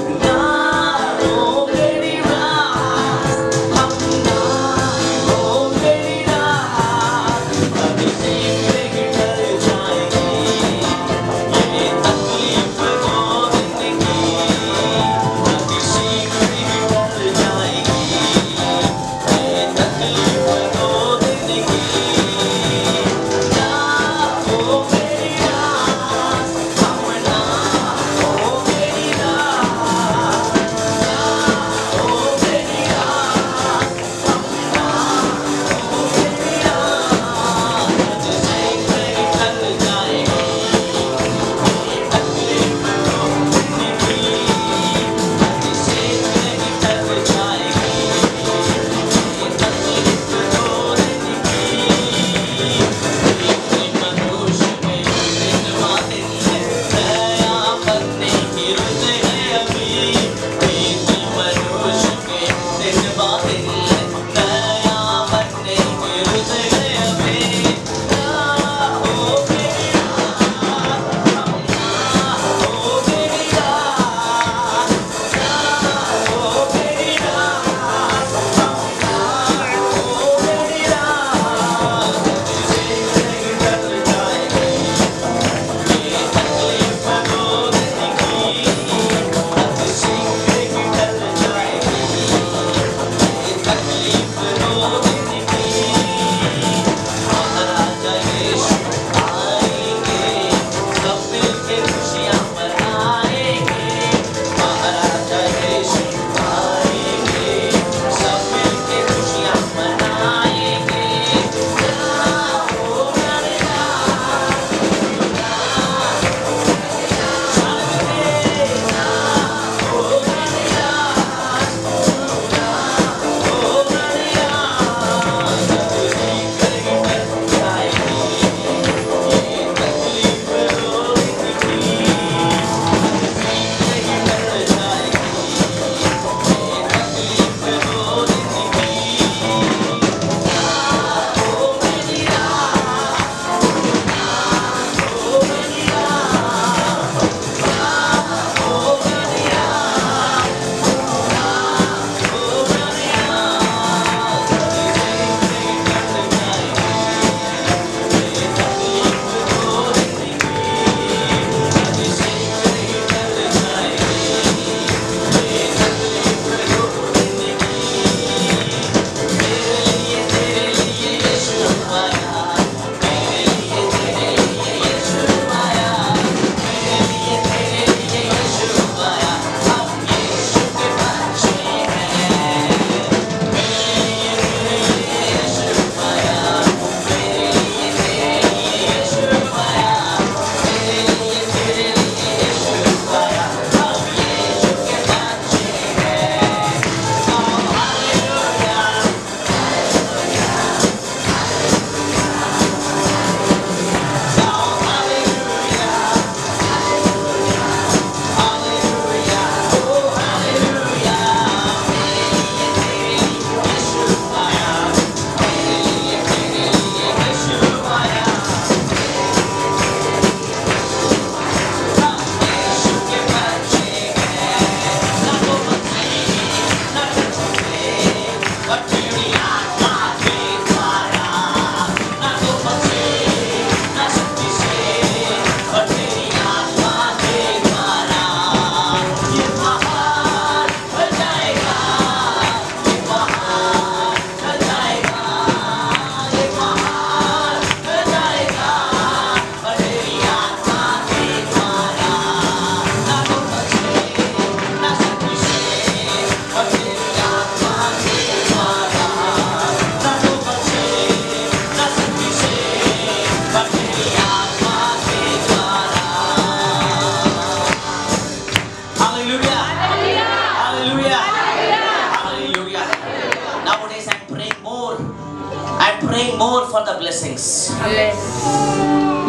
[SPEAKER 1] praying more for the blessings.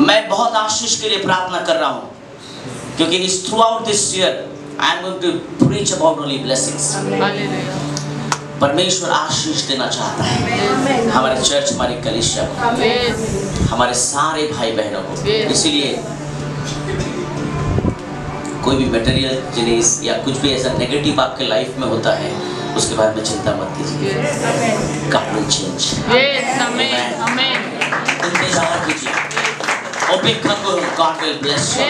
[SPEAKER 1] मैं बहुत आशीष के लिए प्रार्थना कर रहा हूँ, क्योंकि इस throughout this year I am going to preach about only blessings. परमेश्वर आशीष देना चाहता है हमारे चर्च, हमारी कलीसिया को, हमारे सारे भाई बहनों को। इसलिए कोई भी मटेरियल जिनिस या कुछ भी ऐसा नेगेटिव आपके लाइफ में होता है, उसके बारे में चिंता मत कीजिए। God will change. इंतजार कीजिए, अपेक्षा करो, God will bless you.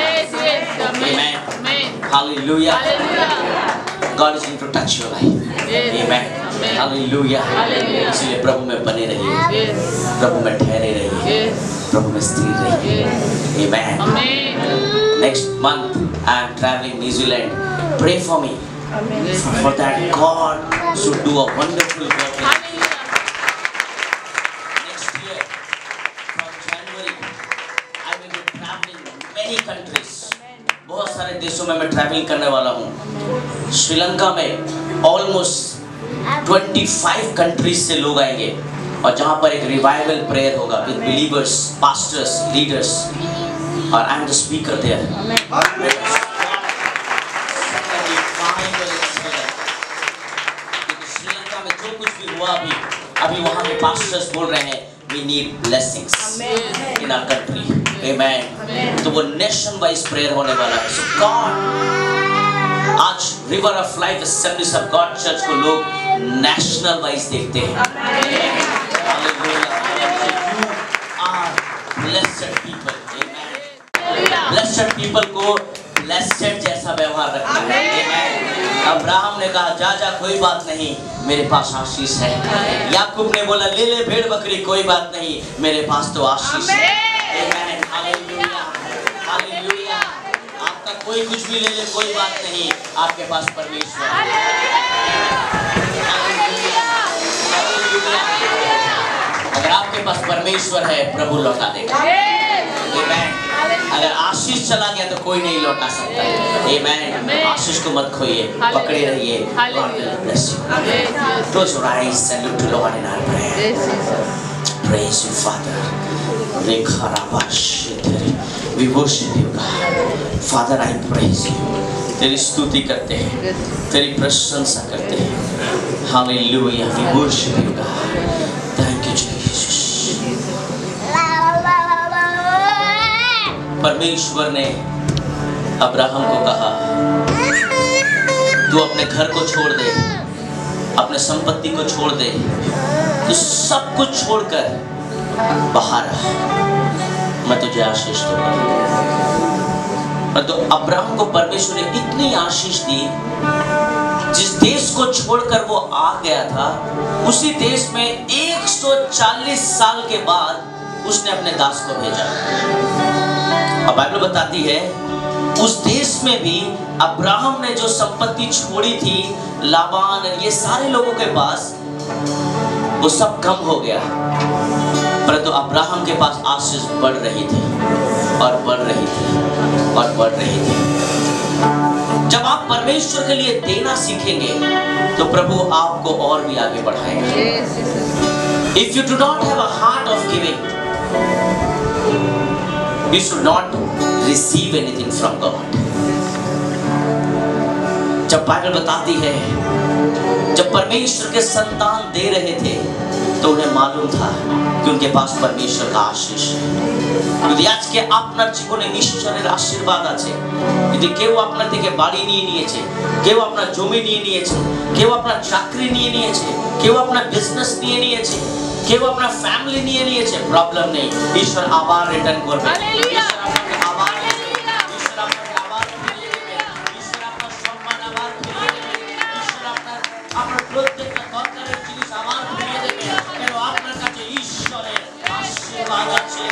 [SPEAKER 1] Amen. Hallelujah. God is going to touch your life. Amen. Hallelujah. इसलिए प्रभु में बने रहिए, प्रभु में ठहरे रहिए, प्रभु में स्थिर रहिए। Amen. Next month I am traveling New Zealand. Pray for me. For that God should do a wonderful work. Next year, from January, I will be traveling many countries. बहुत सारे देशों में मैं ट्रैवलिंग करने वाला हूँ। श्रीलंका में ऑलमोस्ट 25 कंट्रीज से लोग आएंगे, और जहाँ पर एक रिवाइवल प्रेयर होगा विद बिलीवर्स, पास्टर्स, लीडर्स, और I am the speaker there. अभी वहाँ के पास्टर्स बोल रहे हैं we need blessings in our country. Amen. तो वो नेशन वाइज प्रेयर होने वाला है। So God, आज river of life assemblies of God church को लोग नेशनल वाइज देखते हैं। You are blessed people. Amen. Blessed people को ब्लेस्ड जैसा व्यवहार रखना है। अब्राहम ने कहा जा जा कोई बात नहीं, मेरे पास आशीष है। याकूब ने बोला ले ले भेड़ बकरी, कोई बात नहीं, मेरे पास तो आशीष है। आमीन, हालेलुया, हालेलुया। आपका कोई कुछ भी ले ले, कोई बात नहीं, आपके पास परमेश्वर है। अगर आपके पास परमेश्वर है, प्रभु लौटा देगा। आमीन। अगर आशीष चला गया तो कोई नहीं लौटा सकता। आमीन। आशीष को मत खोइए, पकड़े रहिए। God will bless you. Close your eyes and look to Lord in our prayer. Praise you, Father. We worship you, God. Father, I praise you. तेरी स्तुति करते हैं, तेरी प्रशंसा करते हैं। Hallelujah. We worship you, God. Thank you, Jesus. परमेश्वर ने अब्राहम को कहा तू अपने घर को छोड़ दे, अपने संपत्ति को छोड़ दे, तू सब कुछ छोड़कर बाहर आ, मैं तुझे आशीष दूंगा। तो अब्राहम को परमेश्वर ने इतनी आशीष दी, जिस देश को छोड़कर वो आ गया था, उसी देश में 140 साल के बाद उसने अपने दास को भेजा। और बाइबल बताती है उस देश में भी अब्राहम ने जो संपत्ति छोड़ी थी, लाबान ये सारे लोगों के पास, वो सब कम हो गया, परंतु अब्राहम के पास आशीष बढ़ रही थी और बढ़ रही थी और बढ़ रही थी। जब आप परमेश्वर के लिए देना सीखेंगे तो प्रभु आपको और भी आगे बढ़ाएगा। If you do not have a heart of giving, you should not receive anything from God. जब बाइबल बताती है जब परमेश्वर के संतान दे रहे थे तो उन्हें मालूम था कि उनके पास परमेश्वर का आशीष है। যদি আজকে আপনার জীবনে ঈশ্বরের আশীর্বাদ আছে, যদি কেউ আপনার থেকে বাড়ি নিয়ে নিয়েছে, কেউ আপনার জমি নিয়ে নিয়েছে, কেউ আপনার চাকরি নিয়ে নিয়েছে, কেউ আপনার বিজনেস নিয়ে নিয়েছে, কেউ আপনার ফ্যামিলি নিয়ে নিয়েছে, প্রবলেম নেই, ঈশ্বর আবার রিটার্ন করবে। হালেলুয়া, আবার ঈশ্বর আপনাকে আবার ফিরিয়ে দেবে, ঈশ্বর আপনার সম্মান আবার ফিরিয়ে দেবে, ঈশ্বর আপনার প্রত্যেকটা দরকারের জিনিস আবার ফিরিয়ে দেবে, কেন আপনার কাছে ঈশ্বরের আশীর্বাদ আছে।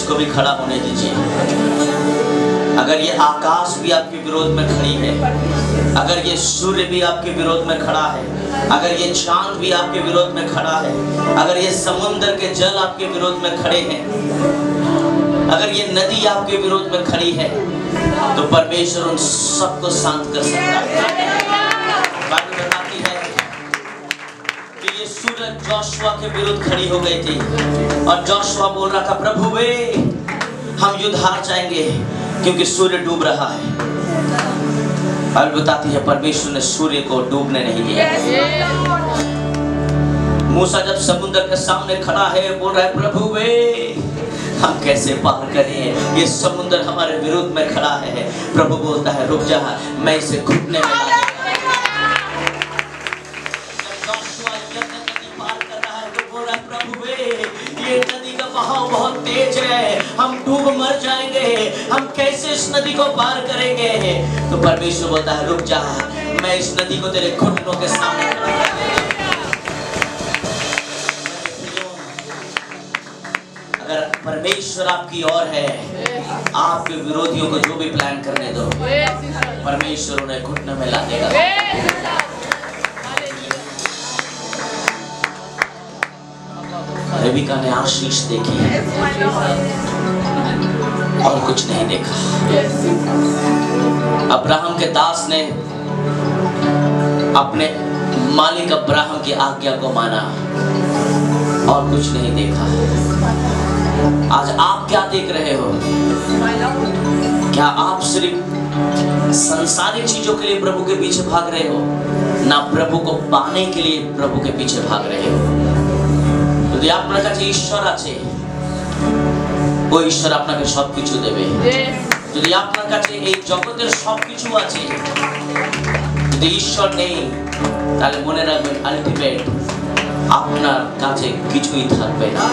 [SPEAKER 1] इसको भी खड़ा होने दीजिए। अगर ये आकाश भी आपके विरोध में खड़ी है, अगर ये सूर्य भी आपके विरोध में खड़ा है, अगर ये चांद भी आपके विरोध में खड़ा है, अगर ये समुद्र के जल आपके विरोध में खड़े हैं, अगर ये नदी आपके विरोध में खड़ी है, तो परमेश्वर उन सबको शांत कर सकता है। बाइबल बताती है कि ये सूरज जोशुआ के विरुद्ध खड़ी हो गई थी और जोशुआ बोल रहा था, प्रभु वे हम युद्ध हार जाएंगे क्योंकि सूर्य डूब रहा है। बाइबल बताती है परमेश्वर ने सूर्य को डूबने नहीं दिया। मूसा जब समुद्र के सामने खड़ा है, बोल रहा है, प्रभु वे हम कैसे पार करें, ये समुद्र हमारे विरुद्ध में खड़ा है। प्रभु बोलता है, रुक जा, मैं इसे घुटने में ला दूंगा। नदी पार कर रहा है तो बोल रहा है, प्रभु वे ये नदी का बहाव बहुत तेज है, हम डूब मर जाएंगे, हम कैसे इस नदी को पार करेंगे। तो परमेश्वर बोलता है, रुक जा, मैं इस नदी को तेरे घुटनों के सामने खड़ा कर दूंगा। अगर परमेश्वर आपकी ओर है, आपके विरोधियों को जो भी प्लान करने दो, परमेश्वर उन्हें घुटने में ला देगा। रेबिका ने आशीष देखी और कुछ नहीं देखा। अब्राहम के दास ने अपने मालिक अब्राहम की आज्ञा को माना और कुछ नहीं देखा। आज आप क्या देख रहे हो? क्या आप सिर्फ संसारिक चीजों के लिए प्रभु के पीछे भाग रहे हो, ना प्रभु को पाने के लिए प्रभु के पीछे भाग रहे हो? যদি আপনার কাছে ঈশ্বর আছে, ওই ঈশ্বর আপনাকে সবকিছু দেবে। যদি আপনার কাছে এই জগতের সবকিছু আছে, যদি ঈশ্বর নেই, তাহলে মনে রাখবেন আলটিমেট আপনার কাছে কিছুই থাকবে না।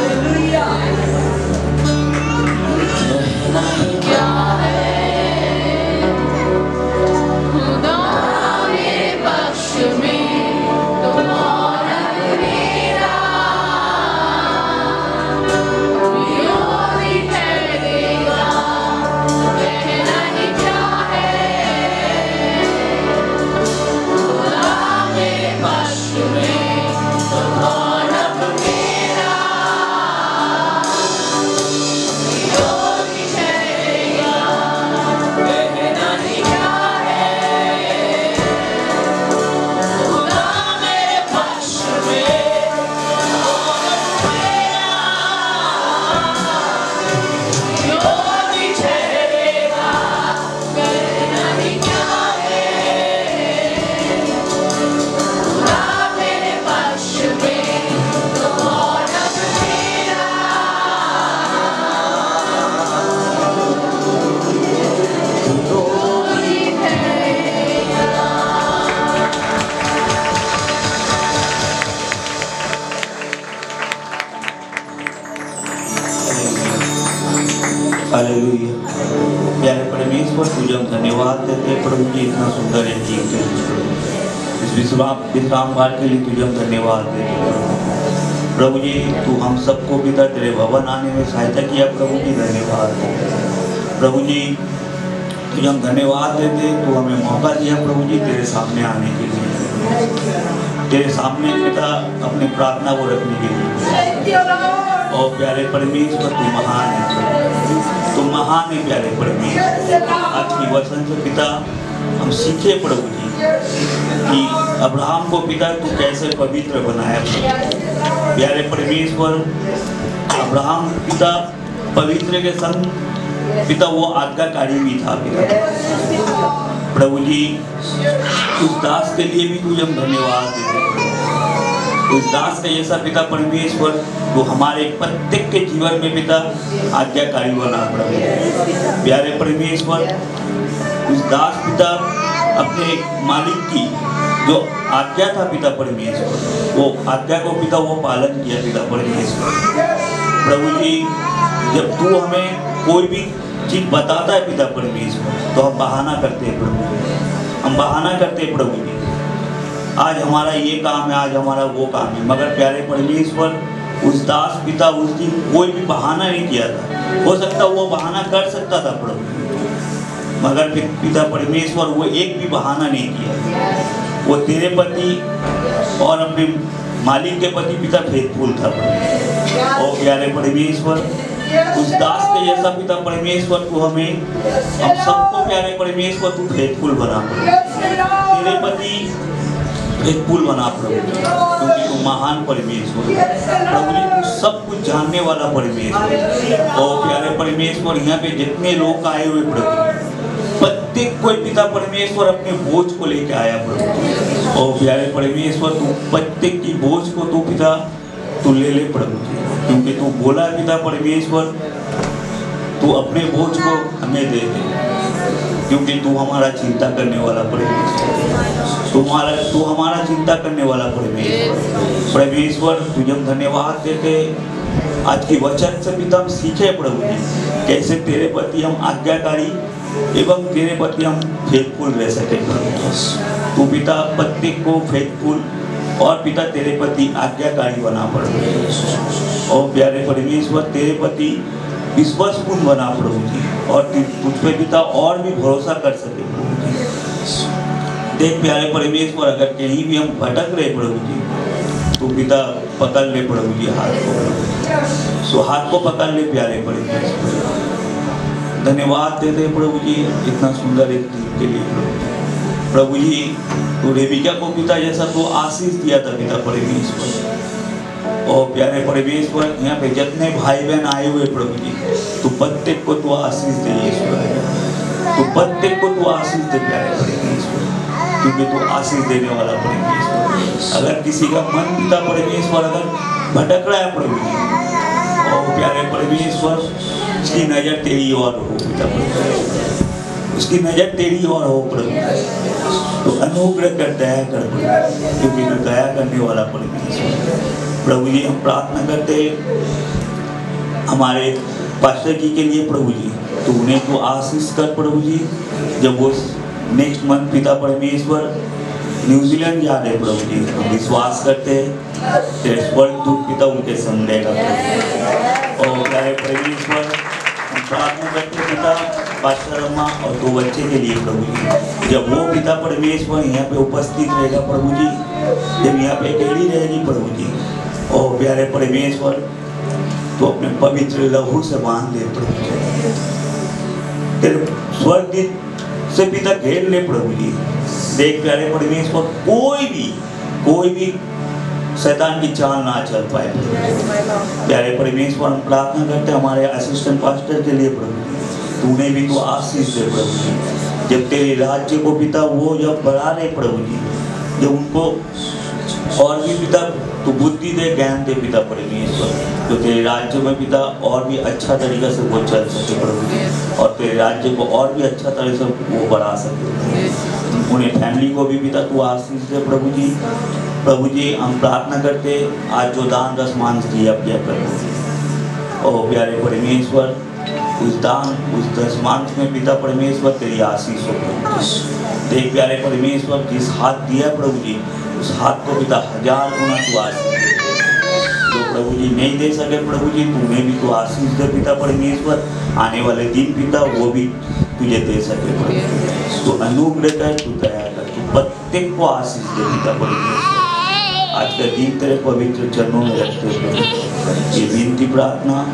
[SPEAKER 4] हालेलुया। प्यारे परमेश्वर, तुझे हम धन्यवाद देते हैं प्रभु जी, इतना सुंदर है जी इस विश्राम घाट के लिए तुझे हम धन्यवाद देते हैं प्रभु जी। तू हम सबको पिता तेरे भवन आने में सहायता किया प्रभु जी, धन्यवाद प्रभु जी। तुझे हम धन्यवाद देते, तू हमें मौका दिया प्रभु जी तेरे सामने आने के लिए, तेरे सामने पिता अपनी प्रार्थना को रखने के लिए। और प्यारे परमेश्वर, तू महान है, तू महान है प्यारे परमेश्वर। आज की वचन से पिता हम सीखे प्रभु जी कि अब्राहम को पिता तू कैसे पवित्र बनाया। प्यारे परमेश्वर, अब्राहम पिता पवित्र के संग पिता वो आज्ञाकारी भी था पिता प्रभु जी। उस दास के लिए भी तुझे हम धन्यवाद देते हैं। उस दास का जैसा पिता परमेश्वर तो हमारे प्रत्येक के जीवन में पिता आज्ञाकारी बना प्रभु। प्यारे परमेश्वर, उस दास पिता अपने मालिक की जो आज्ञा था पिता परमेश्वर, वो आज्ञा को पिता वो पालन किया पिता परमेश्वर। प्रभु जी, जब तू हमें कोई भी चीज बताता है पिता परमेश्वर, तो हम बहाना करते हैं प्रभु, हम बहाना करते हैं प्रभु जी। आज हमारा ये काम है, आज हमारा वो काम है, मगर प्यारे परमेश्वर उस दास पिता उस दिन कोई भी बहाना नहीं किया था। हो सकता वो बहाना कर सकता था प्रभु, मगर पिता परमेश्वर वो एक भी बहाना नहीं किया। वो तेरे प्रति और अपने मालिक के प्रति पिता फेथफुल था प्रभु। और प्यारे परमेश्वर, उस दास के जैसा पिता परमेश्वर तू हमें, हम सबको प्यारे परमेश्वर तू फेथफुल बना प्रभु, तेरे प्रति फेथफुल बना प्रभु, क्योंकि तू महान परमेश्वर प्रभु जी, तू सब कुछ जानने वाला परमेश्वर। और प्यारे परमेश्वर, यहाँ पे जितने लोग आए हुए प्रभु, प्रत्येक कोई पिता परमेश्वर अपने बोझ को लेके आया प्रभु। और प्यारे परमेश्वर, तू प्रत्येक की बोझ को तू पिता तू ले प्रभु जी, क्योंकि तू बोला पिता परमेश्वर तू अपने बोझ को हमें दे दे, क्योंकि तू हमारा चिंता करने वाला परमेश्वर, तू हमारा चिंता करने वाला परमेश्वर। तुझे हम धन्यवाद देते आज की वचन से पिता हम सीखे प्रभु जी, कैसे तेरे प्रति हम आज्ञाकारी एवं तेरे प्रति हम फेथफुल रह सके प्रभु। तू पिता प्रत्येक को फेथफुल और पिता तेरे प्रति आज्ञाकारी बना प्रभु। और प्यारे परमेश्वर, तेरे प्रति विश्वासपूर्ण बना प्रभु जी, और तुझ पे पिता और भी भरोसा कर सके प्रभु जी। देख प्यारे परमेश्वर, अगर कहीं भी हम भटक रहे प्रभु जी, तो पिता पकड़ ले प्रभु जी हाथ को, सो हाथ को पकड़ ले प्यारे परमेश्वर। धन्यवाद देते प्रभु जी इतना सुंदर एक दिन के लिए प्रभु जी। तो रेबिका को पिता जैसा तो आशीष दिया था पिता परमेश्वर। और प्यारे परमेश्वर, यहाँ पे जितने भाई बहन आए हुए प्रभु जी, तो प्रत्येक को तो आशीष दे यीशु, तो प्रत्येक को तो आशीष दे प्यारे परमेश्वर, क्योंकि तू आशीष देने वाला परमेश्वर। अगर किसी का मन पिता परमेश्वर अगर भटक रहा है प्रभु जी, और प्यारे परमेश्वर उसकी नजर तेरी ओर हो पिता परमेश्वर, उसकी नजर तेरी ओर हो प्रभु, तो अनुग्रह कर, दया कर प्रभु, क्योंकि तू दया करने वाला परमेश्वर। प्रभु जी हम प्रार्थना करते हमारे पास्टर जी के लिए प्रभु जी, तो उन्हें तो आशीष कर प्रभु जी, जब वो नेक्स्ट मंथ पिता परमेश्वर न्यूजीलैंड जा रहे प्रभु जी, हम विश्वास करते हैं तेरे स्वर्गदूत पिता उनके संग रहेगा प्रभु। और प्यारे परमेश्वर हम प्रार्थना करते पिता पास्टर अम्मा और 2 बच्चे के लिए प्रभु जी, जब वो पिता परमेश्वर यहाँ पे उपस्थित रहेगा प्रभु जी, जब यहाँ पे अकेली रहेगी प्रभु जी, और प्यारे परमेश्वर तो अपने पवित्र लहू से बांध दे प्रभु जी, तेरे स्वर्गदूत से पिता घेर ले प्रभु जी। देख प्यारे परमेश्वर, कोई भी शैतान की चाल ना चल पाए प्यारे परमेश्वर। हम प्रार्थना करते हमारे असिस्टेंट पास्टर के लिए प्रभु जी, तूने भी तो आशीष दे प्रभु जी, जब तेरे राज्य को पिता वो जब बढ़ा रहे प्रभु जी, जब उनको और भी पिता तो बुद्धि दे, ज्ञान दे पिता परमेश्वर, तो तेरे राज्य में पिता और भी अच्छा तरीका से वो चल सके प्रभु जी, और तेरे राज्य को और भी अच्छा तरह से वो बढ़ा सके। उन्हें फैमिली को भी पिता तू आशीष दे प्रभु जी। प्रभु जी हम प्रार्थना करते आज जो दान दशमांश दिया प्रभु जी, और प्यारे परमेश्वर उस दान उस दशमांश में पिता परमेश्वर तेरी आशीष हो प्रभु जी। देख प्यारे परमेश्वर, जिस हाथ दिया प्रभु जी, उस हाथ को पिता 1000 गुना तू आशीष दे। तो प्रभु जी नहीं दे सके प्रभु जी, तूने भी तो आशीष दे पिता परमेश्वर, आने वाले दिन पिता वो भी तुझे दे सके प्रभु। तो अनुग्रह कर, तू दया कर, तू प्रत्येक को आशीष दे पिता परमेश्वर। आज का दिन तेरे पवित्र चरणों में रखते प्रभु, ये विनती प्रार्थना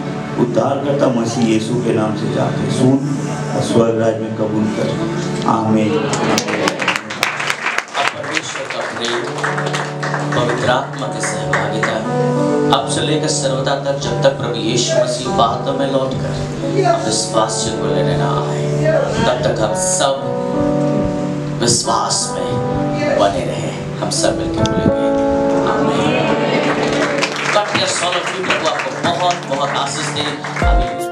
[SPEAKER 4] उद्धारकर्ता मसीह यीशु के नाम से चाहते, सुन और स्वर्ग राज्य में कबूल कर, आमीन।
[SPEAKER 1] परमेश्वर का प्रेम, पवित्र आत्मा की सहभागिता अब से लेकर सर्वदा तक, जब तक प्रभु यीशु मसीह बातों में लौट कर इस वास्य को लेने ना आए, तब तक हम सब विश्वास में बने रहे। हम सब मिलकर बोलेंगे आमीन। God bless all of you. प्रभु आपको बहुत बहुत आशीष दे। आमीन।